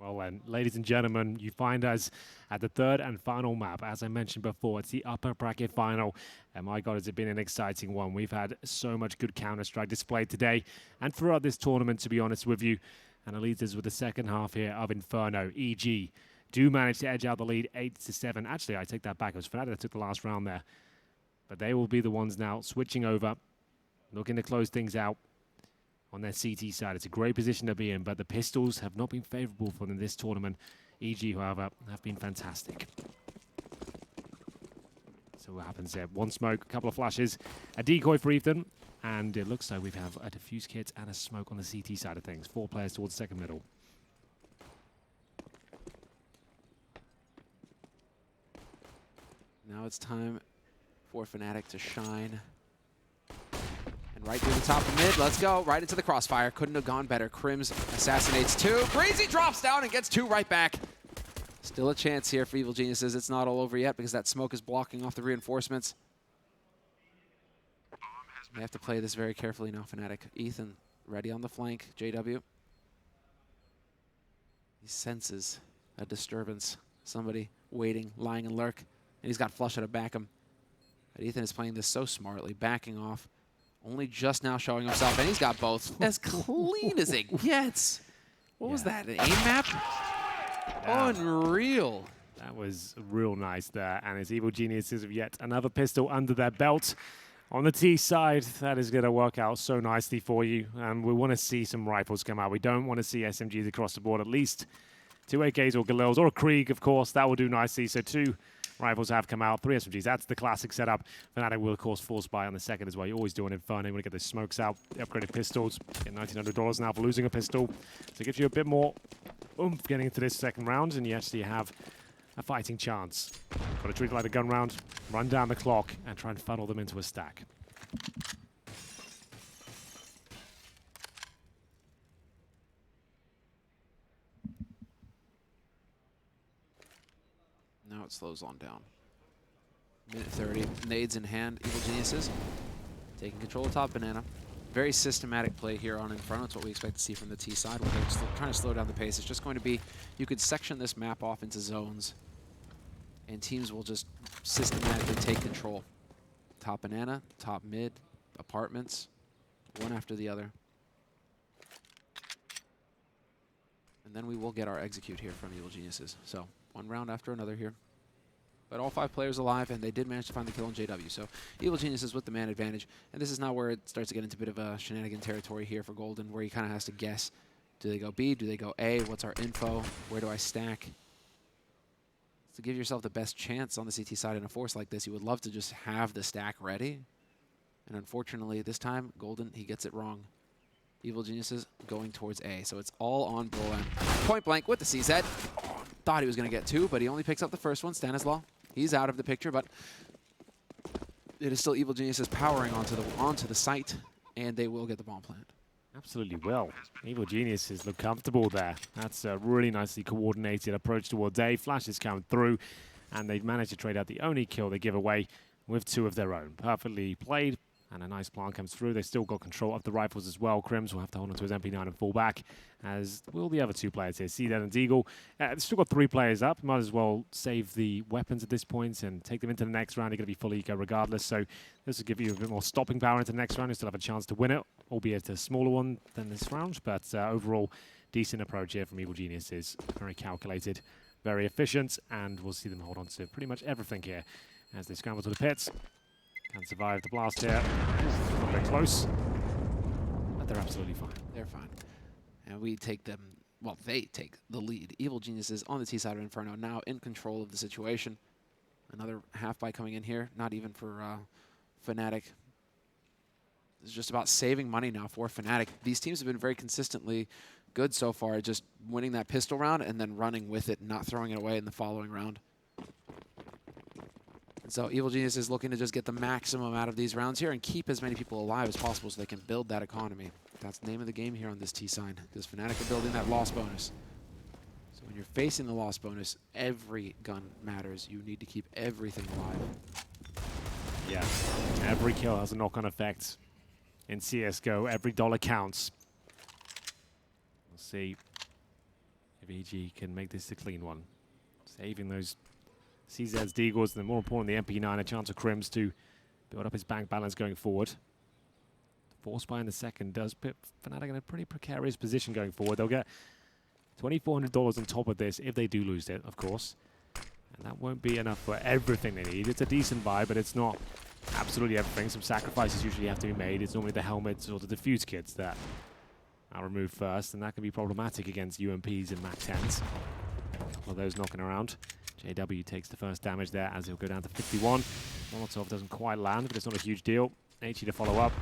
S2: Well then, ladies and gentlemen, you find us at the third and final map. As I mentioned before, it's the upper bracket final. And my God, has it been an exciting one. We've had so much good Counter-Strike displayed today and throughout this tournament, to be honest with you. And it leads us with the second half here of Inferno. EG do manage to edge out the lead 8-7. Actually, I take that back. It was fnatic that took the last round there. But they will be the ones now switching over, looking to close things out on their CT side. It's a great position to be in, but the pistols have not been favorable for them this tournament. EG, however, have been fantastic. So what happens there? One smoke, a couple of flashes, a decoy for Ethan, and it looks like we have a defuse kit and a smoke on the CT side of things. 4 players towards second middle.
S1: Now it's time for fnatic to shine. And right through the top of mid, let's go. Right into the crossfire. Couldn't have gone better. Crims assassinates 2. Breezy drops down and gets 2 right back. Still a chance here for Evil Geniuses. It's not all over yet because that smoke is blocking off the reinforcements. They have to play this very carefully now, Fnatic. Ethan ready on the flank. JW. He senses a disturbance. Somebody waiting, lying in lurk. And he's got Flusha to back him. But Ethan is playing this so smartly, backing off. Only just now showing himself, and he's got both as clean as it gets. What was that, an aim map?
S2: Yeah.
S1: Unreal.
S2: That was real nice there, and his Evil Geniuses have yet another pistol under their belt. On the T side, that is going to work out so nicely for you, and we want to see some rifles come out. We don't want to see SMGs across the board, at least 2 AKs or Galils, or a Krieg, of course. That will do nicely, so 2 rifles have come out, 3 SMGs. That's the classic setup. Fnatic will, of course, force buy on the second as well. You always do an Inferno when you get the smokes out. The upgraded pistols, get $1,900 now for losing a pistol. So it gives you a bit more oomph getting into this second round, and you actually have a fighting chance. Got to treat it like a gun round, run down the clock, and try and funnel them into a stack.
S1: Now it slows on down. Minute 30, nades in hand, Evil Geniuses taking control of top banana. Very systematic play here on Inferno. It's what we expect to see from the T side, where they're trying to slow down the pace. It's just going to be, you could section this map off into zones, and teams will just systematically take control. Top banana, top mid, apartments, one after the other. And then we will get our execute here from Evil Geniuses. So, one round after another here. But all 5 players alive, and they did manage to find the kill on JW. So Evil Geniuses with the man advantage. And this is now where it starts to get into a bit of a shenanigan territory here for Golden, where he kind of has to guess. Do they go B? Do they go A? What's our info? Where do I stack? To give yourself the best chance on the CT side in a force like this, you would love to just have the stack ready. And unfortunately, this time, Golden, he gets it wrong. Evil Geniuses going towards A. So it's all on Brolan. Point blank with the CZ. Thought he was going to get 2, but he only picks up the first one. Stanislaw, he's out of the picture, but it is still Evil Geniuses powering onto the site, and they will get the bomb plant.
S2: Absolutely will. Evil Geniuses look comfortable there. That's a really nicely coordinated approach towards A. Flash is coming through, and they've managed to trade out the only kill they give away with 2 of their own. Perfectly played, and a nice plant comes through. They still got control of the rifles as well. Crims will have to hold on to his MP9 and fall back, as will the other 2 players here. CZ and Deagle. They've still got 3 players up. Might as well save the weapons at this point and take them into the next round. They're going to be full eco regardless, so this will give you a bit more stopping power into the next round. You still have a chance to win it, albeit a smaller one than this round, but overall, decent approach here from Evil Geniuses. Very calculated, very efficient, and we'll see them hold on to pretty much everything here as they scramble to the pits. Can survive the blast here. Not very close, but they're absolutely fine.
S1: They're fine. And we take them, well, they take the lead. Evil Geniuses on the T side of Inferno, now in control of the situation. Another half buy coming in here, not even for Fnatic. It's just about saving money now for Fnatic. These teams have been very consistently good so far, just winning that pistol round and then running with it, not throwing it away in the following round. So Evil Genius is looking to just get the maximum out of these rounds here and keep as many people alive as possible so they can build that economy. That's the name of the game here on this T side, because Fnatic are building that loss bonus. So when you're facing the loss bonus, every gun matters. You need to keep everything alive.
S2: Yeah, every kill has a knock-on effect. In CSGO, every dollar counts. We'll see if EG can make this a clean one. Saving those CZ's, Deagles, and then more importantly, the MP9, a chance of Crims to build up his bank balance going forward. Force buy in the second does put Fnatic in a pretty precarious position going forward. They'll get $2,400 on top of this if they do lose it, of course. And that won't be enough for everything they need. It's a decent buy, but it's not absolutely everything. Some sacrifices usually have to be made. It's normally the helmets or the defuse kits that are removed first, and that can be problematic against UMPs and MAC-10s. A couple of those knocking around. JW takes the first damage there as he'll go down to 51. Molotov doesn't quite land, but it's not a huge deal. HE to follow up.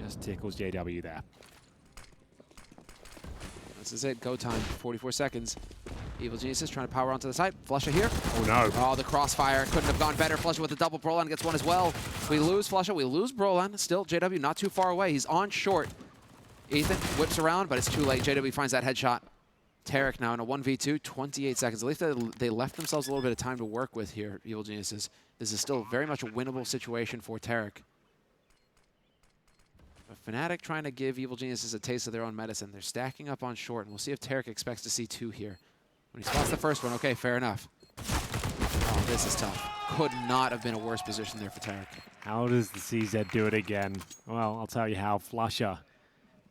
S2: Just tickles JW there.
S1: This is it. Go time. 44 seconds. Evil Geniuses trying to power onto the site. Flusha here.
S2: Oh no.
S1: Oh, the crossfire. Couldn't have gone better. Flusha with the double. Brolan gets one as well. We lose Flusha. We lose Brolan. Still, JW not too far away. He's on short. Ethan whips around, but it's too late. JW finds that headshot. Tarek now in a 1v2, 28 seconds. At least they left themselves a little bit of time to work with here, Evil Geniuses. This is still very much a winnable situation for Tarek. Fnatic trying to give Evil Geniuses a taste of their own medicine. They're stacking up on short, and we'll see if Tarek expects to see 2 here. When he spots the first one, okay, fair enough. Oh, this is tough. Could not have been a worse position there for Tarek.
S2: How does the CZ do it again? Well, I'll tell you how. flusha,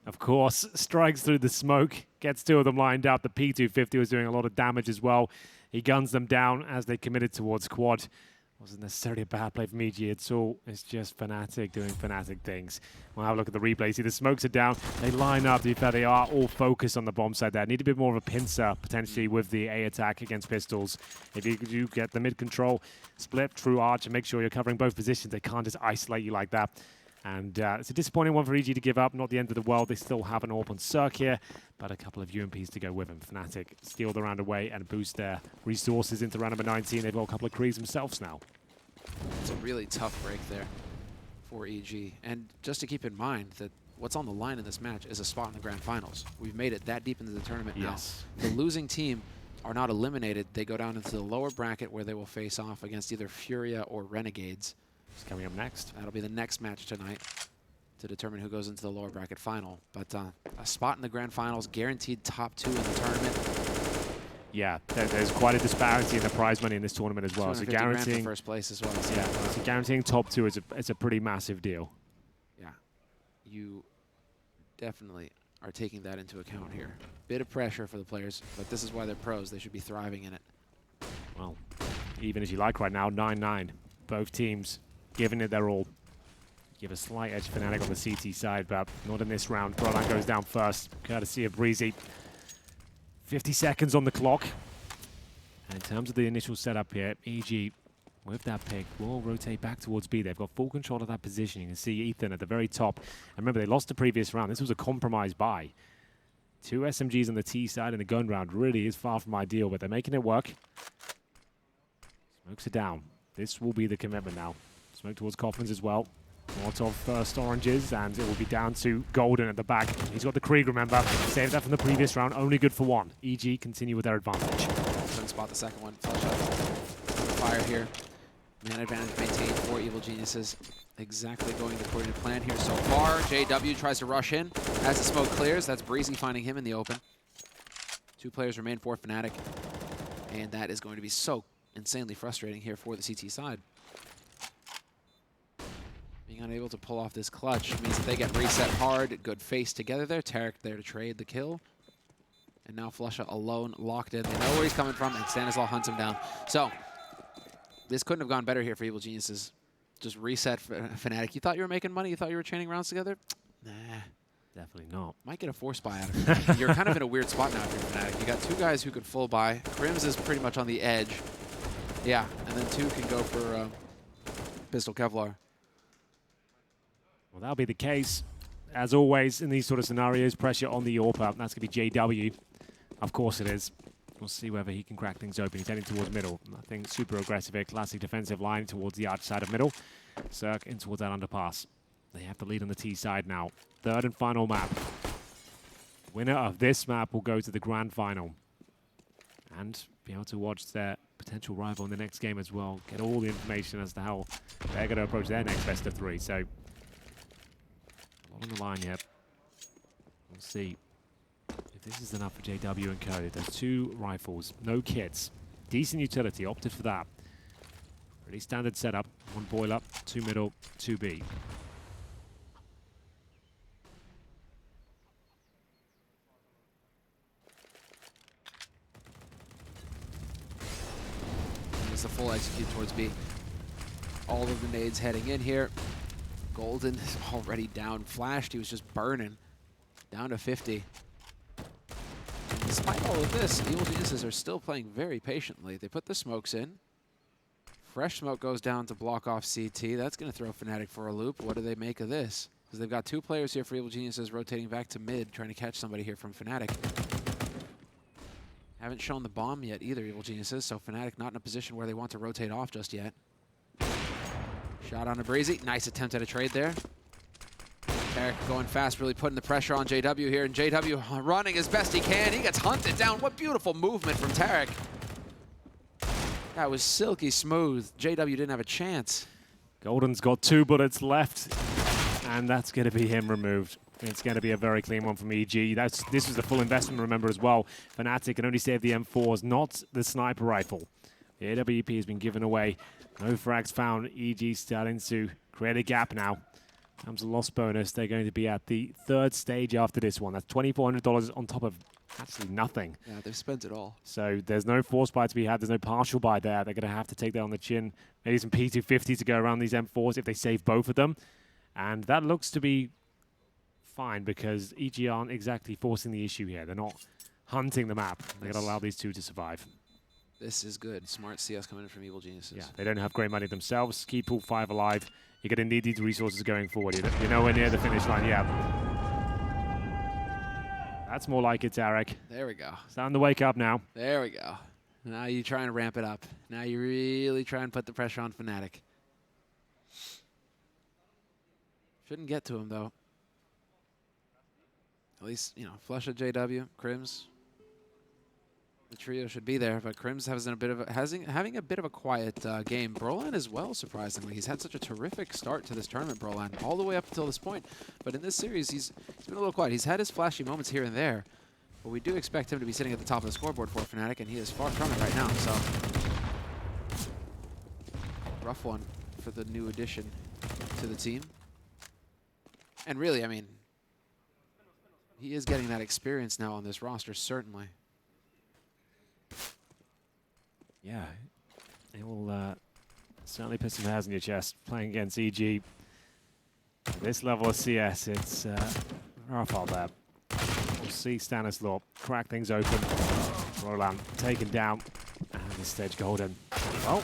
S2: of course, strikes through the smoke, gets 2 of them lined up. The P250 was doing a lot of damage as well. He guns them down as they committed towards quad. Wasn't necessarily a bad play from EG at all. It's just Fnatic doing Fnatic things. We'll have a look at the replay. See, the smokes are down. They line up. To be fair, they are all focused on the bomb side there. Need a bit more of a pincer, potentially, with the A attack against pistols. If you do get the mid control, split through arch and make sure you're covering both positions. They can't just isolate you like that. And it's a disappointing one for EG to give up. Not the end of the world. They still have an AWP on Cirque here, but a couple of UMPs to go with them. Fnatic steal the round away and boost their resources into round number 19. They've got a couple of crees themselves now.
S1: It's a really tough break there for EG. And just to keep in mind that what's on the line in this match is a spot in the grand finals. We've made it that deep into the tournament now. The losing team are not eliminated. They go down into the lower bracket where they will face off against either Furia or Renegades.
S2: It's coming up next.
S1: That'll be the next match tonight to determine who goes into the lower bracket final. But a spot in the grand finals, guaranteed top 2 in the tournament.
S2: Yeah, there's quite a disparity in the prize money in this tournament as well. So guaranteeing
S1: first place as well.
S2: Yeah, so guaranteeing top 2 is a pretty massive deal.
S1: Yeah, you definitely are taking that into account here. Bit of pressure for the players, but this is why they're pros. They should be thriving in it.
S2: Well, even as you like right now, 9-9. Both teams giving it their all. Give a slight edge Fnatic on the CT side, but not in this round. Broline goes down first, courtesy of Breezy. 50 seconds on the clock. And in terms of the initial setup here, EG, with that pick, will rotate back towards B. They've got full control of that position. You can see Ethan at the very top. And remember, they lost the previous round. This was a compromise buy. 2 SMGs on the T side, and the gun round really is far from ideal, but they're making it work. Smokes are down. This will be the commitment now. Smoke towards Coffins as well. Molotov first oranges, and it will be down to Golden at the back. He's got the Krieg, remember. Saved that from the previous round, only good for 1. EG continue with their advantage.
S1: Couldn't spot the second one. Flush out. Fire here. Man advantage maintained for Evil Geniuses. Exactly going according to plan here so far. JW tries to rush in. As the smoke clears, that's Breezy finding him in the open. 2 players remain for Fnatic. And that is going to be so insanely frustrating here for the CT side. Being unable to pull off this clutch means that they get reset hard. Good face together there. Tarek there to trade the kill. And now flusha alone, locked in. They know where he's coming from, and Stanislaw hunts him down. So, this couldn't have gone better here for Evil Geniuses. Just reset Fnatic. You thought you were making money? You thought you were chaining rounds together? Nah.
S2: Definitely not.
S1: Might get a force buy out of it. You're kind of in a weird spot now if you're Fnatic. You got 2 guys who could full buy. Crims is pretty much on the edge. Yeah, and then 2 can go for Pistol Kevlar.
S2: Well, that'll be the case. As always, in these sort of scenarios, pressure on the AWP. That's going to be JW. Of course it is. We'll see whether he can crack things open. He's heading towards middle. Nothing super aggressive here. Classic defensive line towards the arch side of middle. Cirque in towards that underpass. They have the lead on the T side now. 3rd and final map. Winner of this map will go to the grand final. And be able to watch their potential rival in the next game as well. Get all the information as to how they're going to approach their next best of 3. So, on the line yet. We'll see if this is enough for JW and Co. There's 2 rifles, no kits. Decent utility, opted for that. Pretty standard setup. 1 boiler, 2 middle, 2 B.
S1: It's the full execute towards B. All of the nades heading in here. Golden is already down. Flashed, he was just burning. Down to 50. And despite all of this, Evil Geniuses are still playing very patiently. They put the smokes in. Fresh smoke goes down to block off CT. That's going to throw Fnatic for a loop. What do they make of this? Because they've got 2 players here for Evil Geniuses rotating back to mid, trying to catch somebody here from Fnatic. Haven't shown the bomb yet either, Evil Geniuses, so Fnatic not in a position where they want to rotate off just yet. Shot on a Breezy. Nice attempt at a trade there. Tarek going fast, really putting the pressure on JW here, and JW running as best he can. He gets hunted down. What beautiful movement from Tarek. That was silky smooth. JW didn't have a chance.
S2: Golden's got 2 bullets left. and that's going to be him removed. It's going to be a very clean one from EG. This was the full investment, remember, as well. fnatic can only save the M4s, not the sniper rifle. The AWP has been given away. No frags found. EG starting to create a gap now. Comes a loss bonus. They're going to be at the third stage after this one. That's $2,400 on top of actually nothing.
S1: Yeah, they've spent it all.
S2: So there's no force buy to be had. There's no partial buy there. They're going to have to take that on the chin. Maybe some P250 to go around these M4s if they save both of them. And that looks to be fine because EG aren't exactly forcing the issue here. They're not hunting the map. They're going to allow these two to survive.
S1: This is good. Smart CS coming in from Evil Geniuses.
S2: Yeah, they don't have great money themselves. Keep all 5 alive. You're going to need these resources going forward. You're nowhere near the finish line yet. That's more like it, Tarek.
S1: There we go.
S2: Starting to wake up now.
S1: There we go. Now you try and ramp it up. Now you really try and put the pressure on fnatic. Shouldn't get to him, though. At least, you know, flush at JW, Crims. The trio should be there, but Crims having a bit of a quiet game. Brolan as well, surprisingly. He's had such a terrific start to this tournament, Brolan, all the way up until this point. But in this series, he's been a little quiet. He's had his flashy moments here and there, but we do expect him to be sitting at the top of the scoreboard for fnatic, and he is far from it right now. So, rough one for the new addition to the team. And really, I mean, he is getting that experience now on this roster, certainly.
S2: Yeah, it will certainly put some hairs in your chest playing against EG. At this level of CS, it's rough out there. We'll see Stanislaw crack things open. Roland taken down. And this stage golden. Well,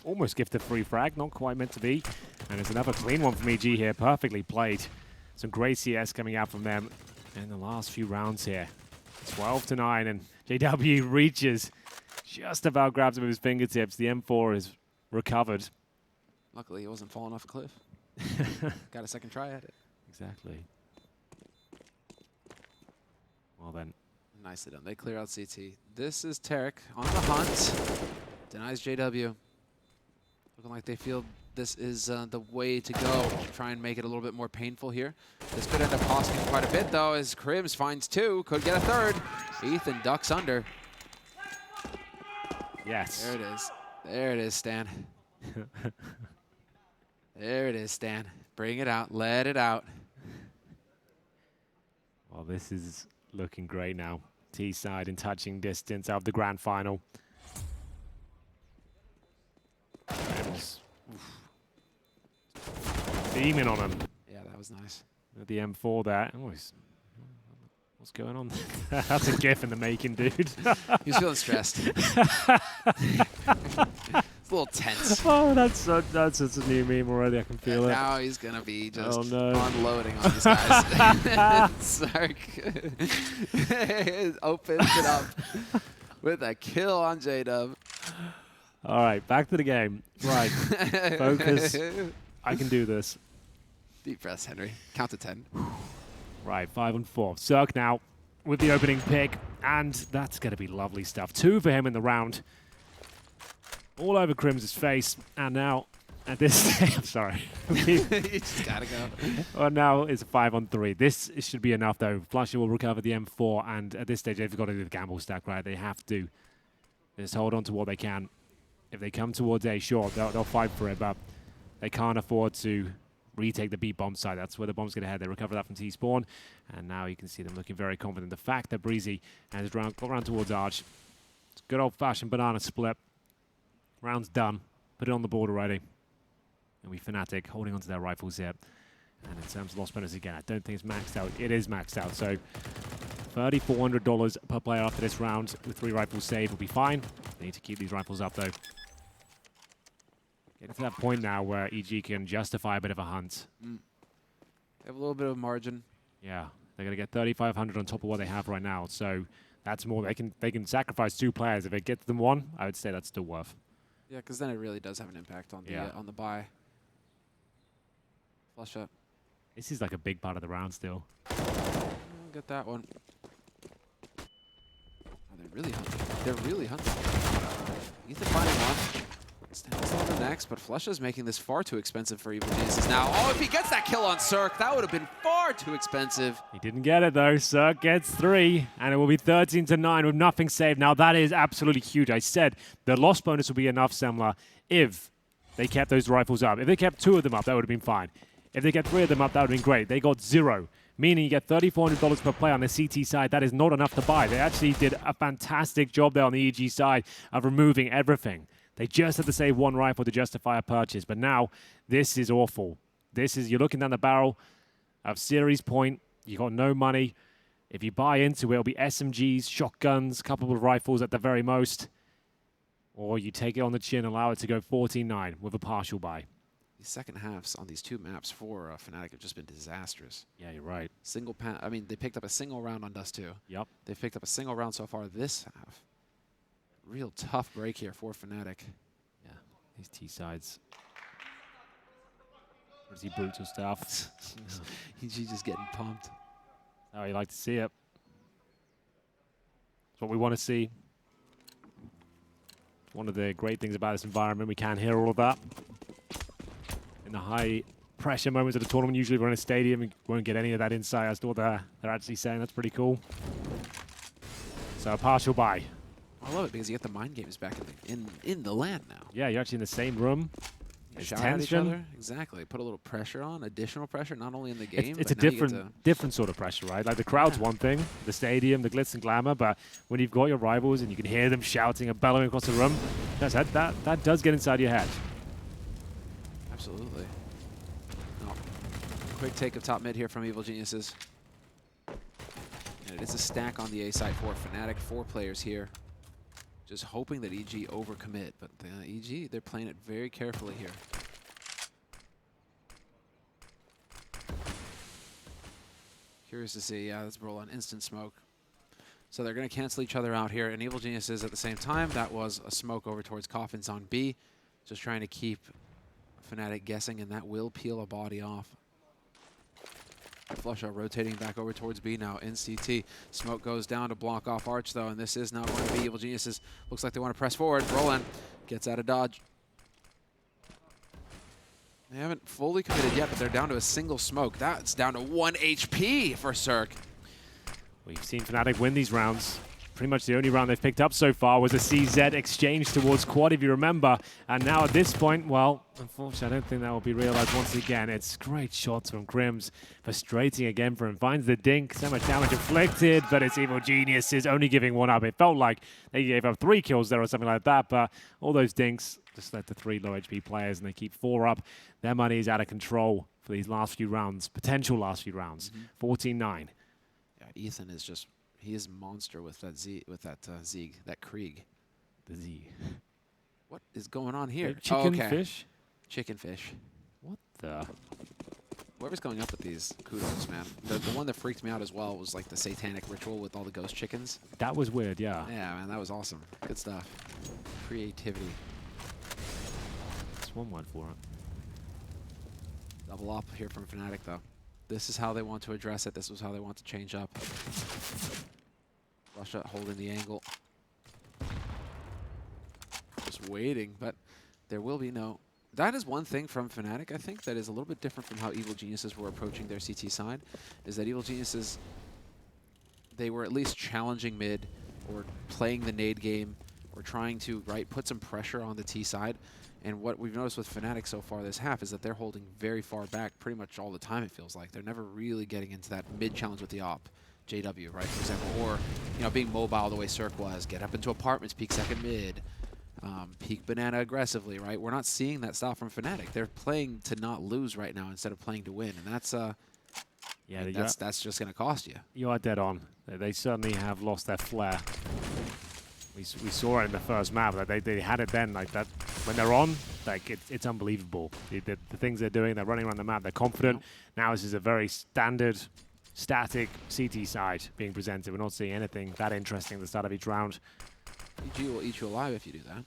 S2: almost gifted free frag, not quite meant to be. And it's another clean one from EG here, perfectly played. Some great CS coming out from them in the last few rounds here. 12-9, and JW reaches. Just about grabs him with his fingertips. The M4 is recovered.
S1: Luckily, he wasn't falling off a cliff. Got a second try at it.
S2: Exactly. Well then.
S1: Nicely done. They clear out CT. This is Tarek on the hunt. Denies JW. Looking like they feel this is the way to go. Try and make it a little bit more painful here. This could end up costing quite a bit, though, as Crims finds 2. Could get a 3rd. Ethan ducks under.
S2: Yes.
S1: There it is. There it is, Stan. There it is, Stan. Bring it out. Let it out.
S2: Well, this is looking great now. T-side in touching distance of the grand final. Beaming on him.
S1: Yeah, that was nice.
S2: With the M4 there. Oh, what's going on? That's a gif in the making, dude.
S1: He's feeling stressed. It's a little tense.
S2: Oh, that's a new meme already. I can feel it.
S1: Now he's going to be just
S2: unloading
S1: on these guys. Sark opens it up with a kill on J-Dub.
S2: All right, back to the game. Right, focus. I can do this.
S1: Deep breaths, Henry. Count to 10.
S2: Right, 5 and 4. Cirque now with the opening pick, and that's going to be lovely stuff. 2 for him in the round. All over Crims' face, and now at this stage, I'm sorry.
S1: You just gotta go.
S2: Well, now it's a 5 on 3. This should be enough, though. flusha will recover the M4, and at this stage, they've got to do the gamble stack, right? They have to just hold on to what they can. If they come towards A, sure, they'll fight for it, but they can't afford to retake the B bomb side. That's where the bomb's going to head. They recover that from T-spawn, and now you can see them looking very confident. The fact that Breezy has got around towards Arch. It's good old-fashioned banana split. Round's done. Put it on the board already. And we fnatic holding onto their rifles here. And in terms of loss bonus again, I don't think it's maxed out. It is maxed out, so $3,400 per player after this round with 3 rifles saved will be fine. They need to keep these rifles up, though. Getting to that point now where EG can justify a bit of a hunt.
S1: They have a little bit of margin.
S2: Yeah, they're going to get 3,500 on top of what they have right now. So that's more. They can sacrifice 2 players. If it gets them 1, I would say that's still worth.
S1: Yeah, because then it really does have an impact on the buy. Flush up.
S2: This is like a big part of the round still.
S1: Get that one. Oh, they're really hunting. They're really hunting. Ethan finding 1. Stands on the next, but Flusha's making this far too expensive for Evil Geniuses now. Oh, if he gets that kill on Cirque, that would have been far too expensive.
S2: He didn't get it though. Cirque gets 3, and it will be 13-9 with nothing saved. Now that is absolutely huge. I said the loss bonus would be enough, Semler, if they kept those rifles up. If they kept 2 of them up, that would have been fine. If they kept 3 of them up, that would have been great. They got 0, meaning you get $3,400 per play on the CT side. That is not enough to buy. They actually did a fantastic job there on the EG side of removing everything. They just had to save 1 rifle to justify a purchase. But now, this is awful. This is, you're looking down the barrel of Series Point. You got no money. If you buy into it, it'll be SMGs, shotguns, couple of rifles at the very most. Or you take it on the chin, allow it to go 14-9 with a partial buy.
S1: The second halves on these 2 maps for Fnatic have just been disastrous.
S2: Yeah, you're right.
S1: I mean, they picked up a single round on Dust 2.
S2: Yep.
S1: They've picked up a single round so far this half. Real tough break here for Fnatic.
S2: Yeah, these T-sides. Pretty brutal stuff.
S1: He's just getting pumped.
S2: How you like to see it. It's what we want to see. One of the great things about this environment, we can hear all of that. In the high pressure moments of the tournament, usually we're in a stadium and won't get any of that insight as to what they're actually saying. That's pretty cool. So a partial buy.
S1: I love it because you get the mind games back in the land now.
S2: Yeah, you're actually in the same room.
S1: You shout at each other. Exactly. Put a little pressure on, additional pressure, not only in the game.
S2: It's a different sort of pressure, right? Like the crowd's one thing, the stadium, the glitz and glamour, but when you've got your rivals and you can hear them shouting and bellowing across the room, that does get inside your head.
S1: Absolutely. Oh, quick take of top mid here from Evil Geniuses. And it is a stack on the A side for Fnatic. 4 players here. Just hoping that EG overcommit, but EG, they're playing it very carefully here. Curious to see, yeah, let's roll on instant smoke. So they're going to cancel each other out here, and Evil Geniuses at the same time, that was a smoke over towards Coffins on B. Just trying to keep Fnatic guessing, and that will peel a body off. Flusha rotating back over towards B now in CT. Smoke goes down to block off Arch though, and this is now going to be Evil Geniuses. Looks like they want to press forward. Roland gets out of dodge. They haven't fully committed yet, but they're down to a single smoke. That's down to 1 HP for Cirque.
S2: We've seen Fnatic win these rounds. Pretty much the only round they've picked up so far was a CZ exchange towards quad, if you remember. And now at this point, well, unfortunately, I don't think that will be realized once again. It's great shots from Grims. Frustrating again for him. Finds the dink. So much damage inflicted, but it's Evil Geniuses only giving 1 up. It felt like they gave up 3 kills there or something like that, but all those dinks just led to 3 low HP players, and they keep 4 up. Their money is out of control for these last few rounds, potential last few rounds. 14-9.
S1: Yeah, Ethan is just... He is monster with that Zieg, that Krieg.
S2: The Z.
S1: What is going on here?
S2: Chicken fish?
S1: Chicken fish.
S2: What the?
S1: Whoever's going up with these, kudos, man. The one that freaked me out as well was like the satanic ritual with all the ghost chickens.
S2: That was weird, yeah.
S1: Yeah, man, that was awesome. Good stuff. Creativity.
S2: That's one word for it.
S1: Double up here from Fnatic, though. This is how they want to address it. This was how they want to change up. Russia holding the angle. Just waiting, but there will be no... That is one thing from Fnatic, I think, that is a little bit different from how Evil Geniuses were approaching their CT side, is that Evil Geniuses, they were at least challenging mid, or playing the nade game, or trying to, put some pressure on the T side. And what we've noticed with Fnatic so far this half is that they're holding very far back pretty much all the time, it feels like. They're never really getting into that mid-challenge with the op, JW, right, for example. Or, you know, being mobile the way Cirque was. Get up into apartments, peek second mid, peek banana aggressively, right? We're not seeing that style from Fnatic. They're playing to not lose right now instead of playing to win. And that's, that's just going to cost you.
S2: You are dead on. They certainly have lost their flair. We saw it in the first map. Like they had it then, like that. When they're on, like it's unbelievable. The things they're doing, they're running around the map, they're confident. Now this is a very standard, static CT side being presented. We're not seeing anything that interesting at the start of each round.
S1: EG will eat you alive if you do that.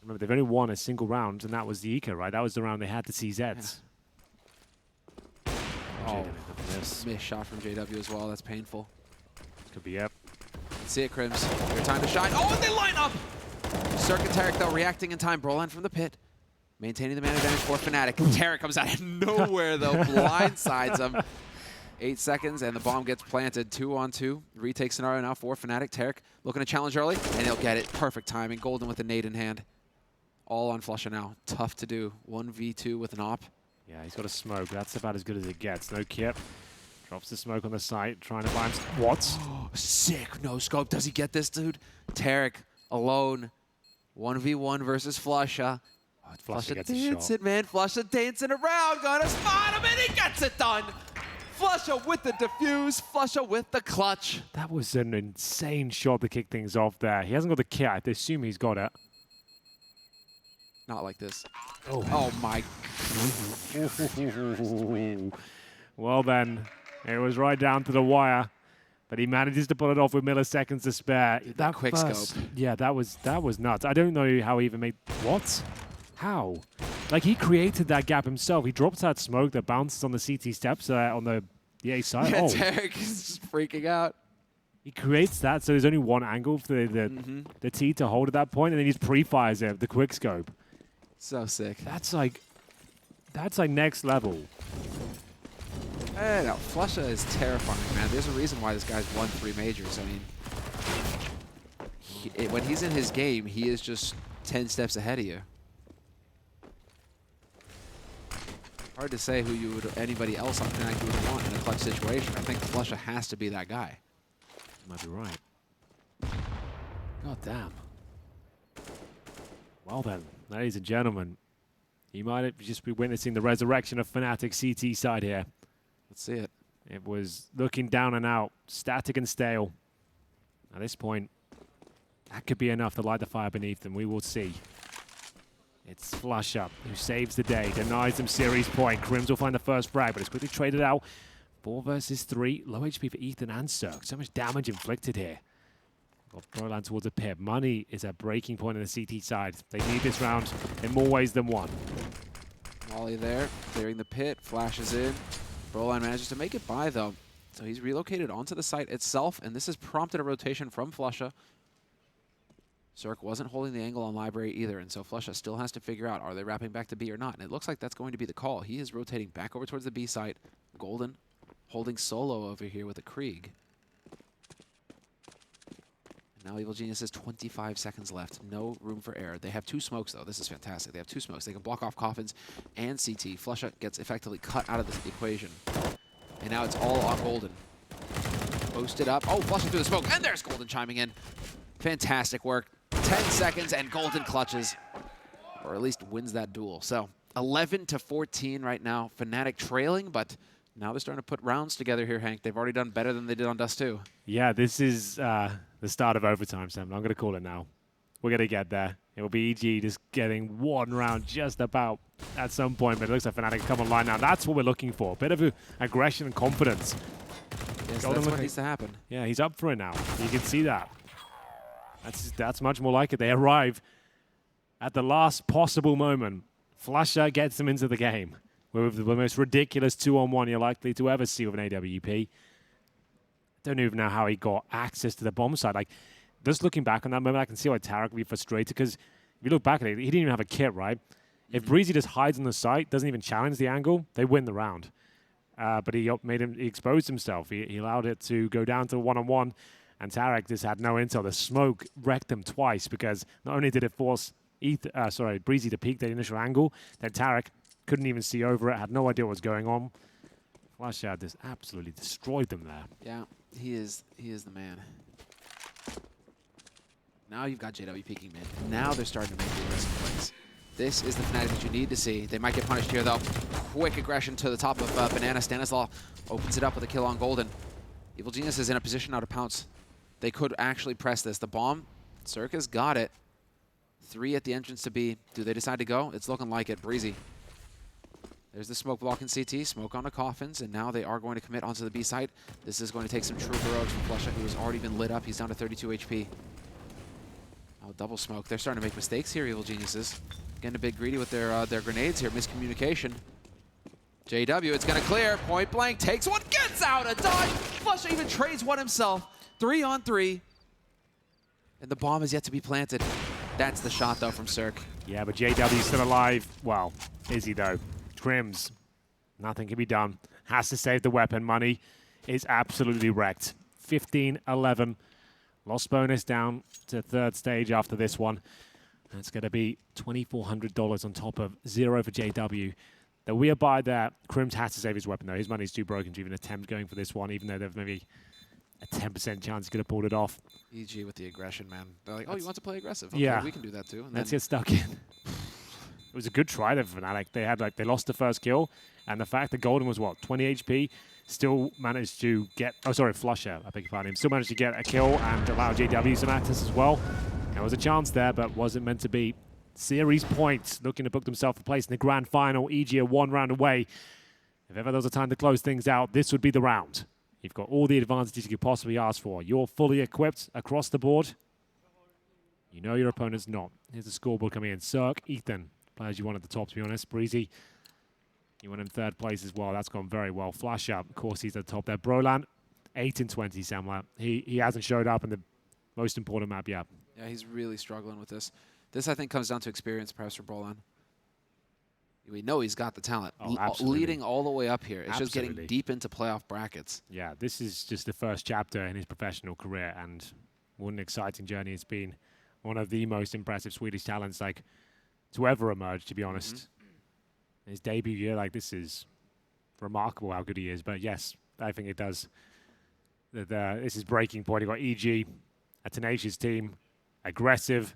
S2: Remember, they've only won a single round, and that was the Eco, right? That was the round they had the CZs.
S1: Yeah. Oh, missed shot from JW as well. That's painful.
S2: Could be up.
S1: See it, Crims. Your time to shine. Oh, and they line up! Cirque and Tarek, though, reacting in time. Broline from the pit. Maintaining the man advantage for fnatic. Tarek comes out of nowhere, though, blindsides him. 8 seconds, and the bomb gets planted. 2-on-2. Retake scenario now for fnatic. Tarek looking to challenge early, and he'll get it. Perfect timing. Golden with the nade in hand. All on flusha now. Tough to do. 1v2 with an op.
S2: Yeah, he's got a smoke. That's about as good as it gets. No kip. Drops the smoke on the site, trying to find... What?
S1: Sick no scope. Does he get this, dude? Tarek alone. 1v1 versus flusha.
S2: Oh, flusha gets
S1: dancing,
S2: a shot.
S1: man. Flusha dancing around. Gonna spot him, and he gets it done. Flusha with the defuse. Flusha with the clutch.
S2: That was an insane shot to kick things off there. He hasn't got the kit. I assume he's got it.
S1: Not like this.
S2: Oh
S1: my.
S2: Well then, it was right down to the wire, but he manages to pull it off with milliseconds to spare.
S1: That quick
S2: burst,
S1: scope.
S2: Yeah, that was nuts. I don't know how he even made... What? How? Like, he created that gap himself. He drops that smoke that bounces on the CT steps on the A side.
S1: Yeah, Tarek is just freaking out.
S2: He creates that, so there's only one angle for the T to hold at that point, and then he just pre-fires it, the quick scope.
S1: So sick.
S2: That's like next level.
S1: Hey, no, flusha is terrifying, man. There's a reason why this guy's won 3 majors. I mean, when he's in his game, he is just 10 steps ahead of you. Hard to say who anybody else on fnatic you would want in a clutch situation. I think flusha has to be that guy.
S2: Might be right. God damn. Well then, ladies and gentlemen, you might just be witnessing the resurrection of fnatic CT side here.
S1: Let's see it.
S2: It was looking down and out, static and stale. At this point, that could be enough to light the fire beneath them. We will see. It's flusha who saves the day, denies them series point. Crims will find the first frag, but it's quickly traded out. 4 versus 3. Low HP for Ethan and Cirque. So much damage inflicted here. Got Broland towards a pip. Money is a breaking point on the CT side. They need this round in more ways than one.
S1: Molly there, clearing the pit, flashes in. Broline manages to make it by, though. So he's relocated onto the site itself, and this has prompted a rotation from flusha. Cirque wasn't holding the angle on Library either, and so flusha still has to figure out, are they wrapping back to B or not? And it looks like that's going to be the call. He is rotating back over towards the B site. Golden holding solo over here with a Krieg. Now Evil Genius has 25 seconds left. No room for error. They have 2 smokes, though. This is fantastic. They have 2 smokes. They can block off Coffins and CT. flusha gets effectively cut out of this equation. And now it's all on Golden. Posted up. Oh, flusha through the smoke. And there's Golden chiming in. Fantastic work. 10 seconds and Golden clutches. Or at least wins that duel. So 11-14 right now. fnatic trailing, but now they're starting to put rounds together here, Hank. They've already done better than they did on Dust 2.
S2: Yeah, this is the start of overtime, Sam. I'm going to call it now. We're going to get there. It will be EG just getting one round just about at some point, but it looks like fnatic come online now. That's what we're looking for. A bit of aggression and confidence.
S1: Yes, that's what needs to happen.
S2: Yeah, he's up for it now. You can see that. That's much more like it. They arrive at the last possible moment. flusha gets them into the game with the most ridiculous 2-on-1 you're likely to ever see with an AWP. Don't even know how he got access to the bomb side. Like, just looking back on that moment, I can see why Tarek would be frustrated, because if you look back at it, he didn't even have a kit, right? If Breezy just hides on the site, doesn't even challenge the angle, they win the round. But he exposed himself. He allowed it to go down to 1-on-1, and Tarek just had no intel. The smoke wrecked him twice, because not only did it force Breezy to peek that initial angle, then Tarek couldn't even see over it, had no idea what was going on. flusha just absolutely destroyed them there.
S1: Yeah, he is the man. Now you've got JW peeking mid. Now they're starting to make the aggressive plays. This is the fnatic that you need to see. They might get punished here, though. Quick aggression to the top of Banana. Stanislaw opens it up with a kill on Golden. Evil Genius is in a position now to pounce. They could actually press this. The bomb, Circa's got it. 3 at the entrance to B. Do they decide to go? It's looking like it. Breezy. There's the smoke block in CT, smoke on the Coffins, and now they are going to commit onto the B site. This is going to take some true heroics from flusha, who has already been lit up. He's down to 32 HP. Oh, double smoke. They're starting to make mistakes here, Evil Geniuses. Getting a bit greedy with their grenades here. Miscommunication. JW, it's going to clear. Point blank, takes one, gets out a dodge. flusha even trades one himself. 3-on-3. And the bomb is yet to be planted. That's the shot, though, from Cirque.
S2: Yeah, but JW's still alive. Well, is he, though? Crims, nothing can be done. Has to save the weapon. Money is absolutely wrecked. 15-11. Lost bonus down to third stage after this one. That's going to be $2,400 on top of 0 for JW. There'll be a buy there. Crims has to save his weapon, though. His money's too broken to even attempt going for this one, even though they've maybe a 10% chance he could have pulled it off.
S1: EG with the aggression, man. They're like, oh, you want to play aggressive? Okay,
S2: yeah,
S1: we can do that too. And
S2: let's
S1: then
S2: get stuck in. It was a good try there for Fnatic. They lost the first kill, and the fact that Golden was what, 20 HP, still managed to get. Oh, sorry, Flusher. I beg your pardon. Still managed to get a kill and allow JW some access as well. There was a chance there, but wasn't meant to be. Series points, looking to book themselves a place in the grand final. EG are 1 round away. If ever there was a time to close things out, this would be the round. You've got all the advantages you could possibly ask for. You're fully equipped across the board. You know your opponent's not. Here's the scoreboard coming in. Cirque, Ethan, players you want at the top, to be honest. Breezy, you went in third place as well. That's gone very well. Flash up, of course, he's at the top there. Brolan, 8-20, Samla. He hasn't showed up in the most important map yet.
S1: yeah, he's really struggling with this. This, I think, comes down to experience, perhaps, for Brolan. We know he's got the talent. Leading all the way up here. It's just getting deep into playoff brackets.
S2: Yeah, this is just the first chapter in his professional career, and what an exciting journey it's been. One of the most impressive Swedish talents, like, to ever emerge, to be honest. His debut year, this is remarkable how good he is. But yes, I think it does. This is breaking point. You've got EG, a tenacious team, aggressive,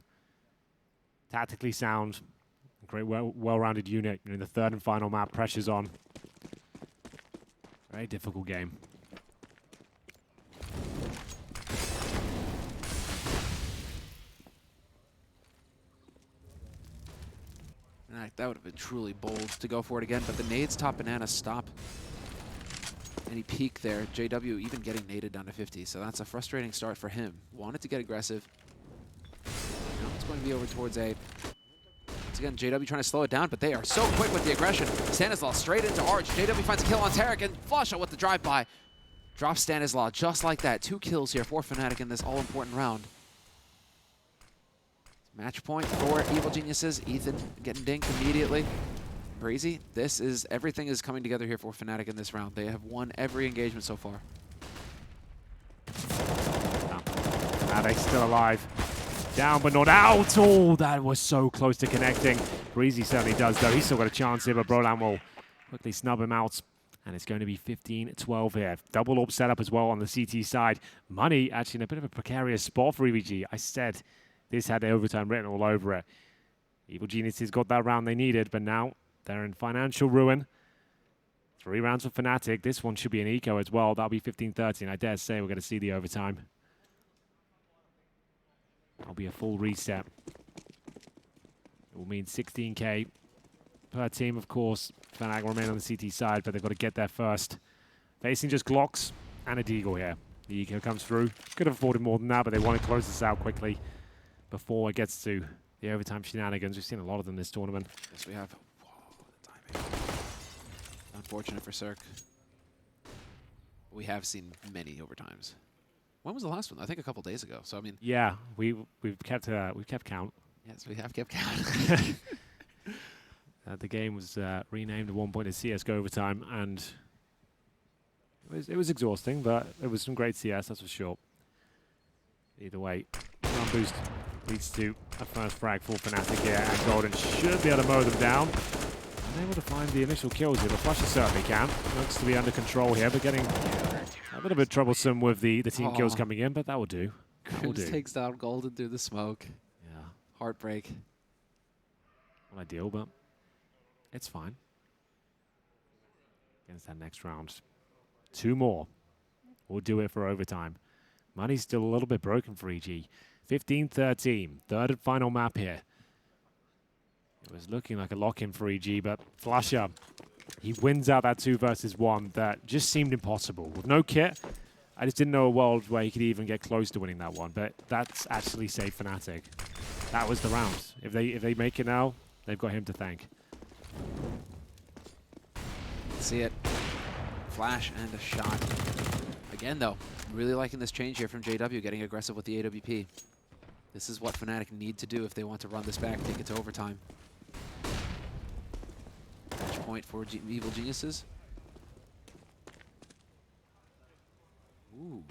S2: tactically sound, great, well-rounded unit. In the third and final map, pressure's on. Very difficult game.
S1: That would have been truly bold to go for it again, but the nades top banana stop any peak there. JW even getting naded down to 50, so that's a frustrating start for him. Wanted to get aggressive. Now it's going to be over towards A. Once again, JW trying to slow it down, but they are so quick with the aggression. Stanislaw straight into Arch. JW finds a kill on Tarek, and Flusha with the drive-by. Drops Stanislaw just like that. 2 kills here for Fnatic in this all-important round. Match point for Evil Geniuses. Ethan getting dinked immediately. Breezy, everything is coming together here for Fnatic in this round. They have won every engagement so far.
S2: Fnatic still alive. Down but not out. Oh, that was so close to connecting. Breezy certainly does, though. He's still got a chance here, but Brolan will quickly snub him out. And it's going to be 15-12 here. Double orb setup as well on the CT side. Money actually in a bit of a precarious spot for EVG. I said this had the overtime written all over it. Evil Geniuses got that round they needed, but now they're in financial ruin. 3 rounds for Fnatic. This one should be an eco as well. That'll be 15-13. I dare say we're going to see the overtime. That'll be a full reset. It will mean 16K per team, of course. Fnatic will remain on the CT side, but they've got to get there first. Facing just Glocks and a Deagle here. The eco comes through. Could have afforded more than that, but they want to close this out quickly before it gets to the overtime shenanigans. We've seen a lot of them this tournament.
S1: Yes, we have. Whoa, the timing. Unfortunate for Cirque. We have seen many overtimes. When was the last one? I think a couple days ago. So I mean,
S2: yeah, we've kept count.
S1: Yes, we have kept count.
S2: The game was renamed at one point as CS:GO overtime, and it was exhausting, but it was some great CS, that's for sure. Either way, run boost leads to a first frag for Fnatic here, and Golden should be able to mow them down. Unable to find the initial kills here, but Flusher certainly can. Looks to be under control here, but getting a little bit troublesome with the team kills coming in, but that will do.
S1: Crims takes down Golden through the smoke.
S2: Yeah.
S1: Heartbreak.
S2: Not ideal, but it's fine. Against that next round. 2 more. We'll do it for overtime. Money's still a little bit broken for EG. 15-13. Third and final map here. It was looking like a lock-in for EG, but Flusher, he wins out that 2 versus 1 that just seemed impossible. With no kit, I just didn't know a world where he could even get close to winning that one, but that's actually saved Fnatic. That was the round. If they make it now, they've got him to thank.
S1: See it. Flash and a shot. Again, though, really liking this change here from JW, getting aggressive with the AWP. This is what Fnatic need to do if they want to run this back, take it to overtime. Match point for Evil Geniuses. Ooh.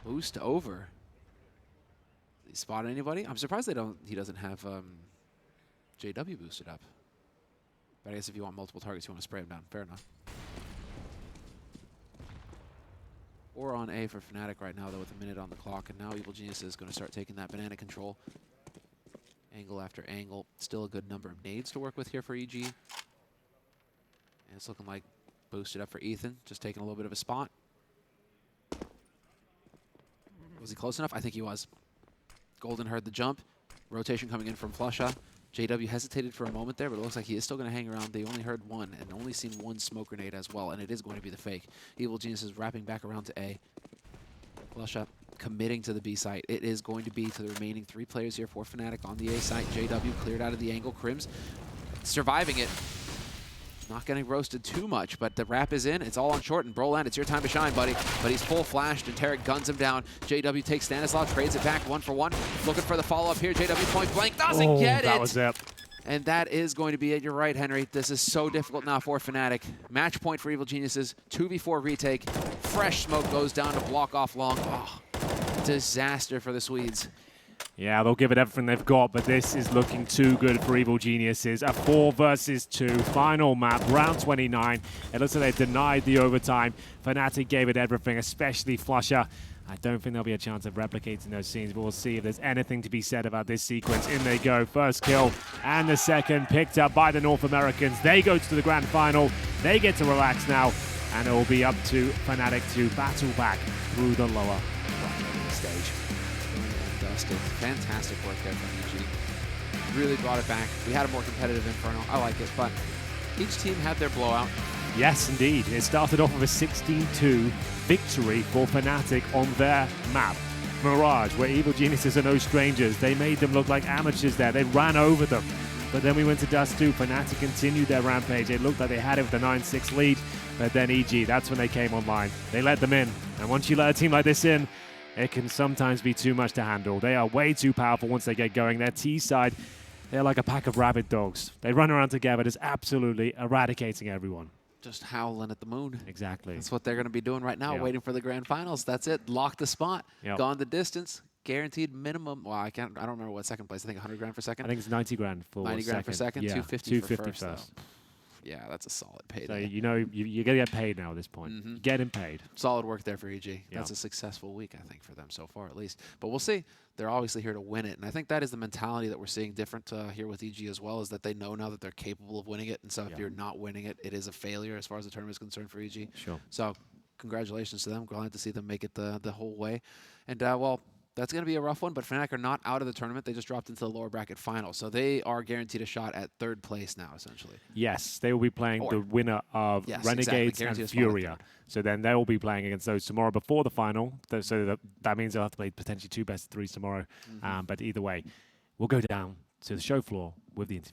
S1: Boost over. Did he spot anybody? I'm surprised he doesn't have JW boosted up. But I guess if you want multiple targets, you want to spray him down. Fair enough. Or on A for Fnatic right now, though, with a minute on the clock. And now Evil Genius is going to start taking that banana control. Angle after angle. Still a good number of nades to work with here for EG. And it's looking like boosted up for Ethan. Just taking a little bit of a spot. Was he close enough? I think he was. Golden heard the jump. Rotation coming in from Flusha. JW hesitated for a moment there, but it looks like he is still going to hang around. They only heard one and only seen one smoke grenade as well, and it is going to be the fake. Evil Genius is wrapping back around to A. Flusha committing to the B site. It is going to be to the remaining 3 players here for Fnatic on the A site. JW cleared out of the angle. Crims surviving it. Not getting roasted too much, but the wrap is in. It's all on short, and Broland, it's your time to shine, buddy. But he's full flashed, and Tarek guns him down. JW takes Stanislav, trades it back 1 for 1. Looking for the follow-up here. JW point blank, doesn't get it.
S2: That was it.
S1: And that is going to be it. You're right, Henry. This is so difficult now for Fnatic. Match point for Evil Geniuses. 2v4 retake. Fresh smoke goes down to block off long. Oh, disaster for the Swedes.
S2: Yeah, they'll give it everything they've got, but this is looking too good for Evil Geniuses. A 4 versus 2 final map, round 29. It looks like they denied the overtime. Fnatic gave it everything, especially Flusha. I don't think there'll be a chance of replicating those scenes, but we'll see if there's anything to be said about this sequence. In they go, first kill and the second picked up by the North Americans. They go to the grand final. They get to relax now, and it will be up to Fnatic to battle back through the lower stage.
S1: Dusted. Fantastic work there from EG. Really brought it back. We had a more competitive Inferno. I like it, but each team had their blowout.
S2: Yes, indeed. It started off with a 16-2 victory for Fnatic on their map, Mirage, where Evil Geniuses are no strangers. They made them look like amateurs there. They ran over them. But then we went to Dust 2. Fnatic continued their rampage. It looked like they had it with a 9-6 lead. But then EG, that's when they came online. They let them in. And once you let a team like this in, it can sometimes be too much to handle. They are way too powerful once they get going. Their T side, they're like a pack of rabid dogs. They run around together, just absolutely eradicating everyone.
S1: Just howling at the moon.
S2: Exactly.
S1: That's what they're going to be doing right now,
S2: Yep.
S1: waiting for the grand finals. That's it. Lock the spot.
S2: Yep.
S1: Gone the distance. Guaranteed minimum. Well, I don't remember what second place. I think 100 grand for second.
S2: I think it's 90 grand for
S1: 90 grand for second.
S2: Yeah.
S1: 250 for first.
S2: first.
S1: Yeah, that's a solid payday.
S2: So you know you're going to get paid now at this point.
S1: Mhm.
S2: Getting paid.
S1: Solid work there for EG.
S2: Yeah.
S1: That's a successful week, I think, for them so far, at least. But we'll see. They're obviously here to win it. And I think that is the mentality that we're seeing different here with EG as well, is that they know now that they're capable of winning it. And so if you're not winning it, it is a failure as far as the tournament is concerned for EG.
S2: Sure.
S1: So congratulations to them. Glad to see them make it the whole way. And, well, that's going to be a rough one, but Fnatic are not out of the tournament. They just dropped into the lower bracket final. So they are guaranteed a shot at 3rd place now, essentially.
S2: Yes, they will be playing the winner of Renegades and Furia. So then they will be playing against those tomorrow before the final. So that means they'll have to play potentially 2 best-of-3s tomorrow. But either way, we'll go down to the show floor with the interview.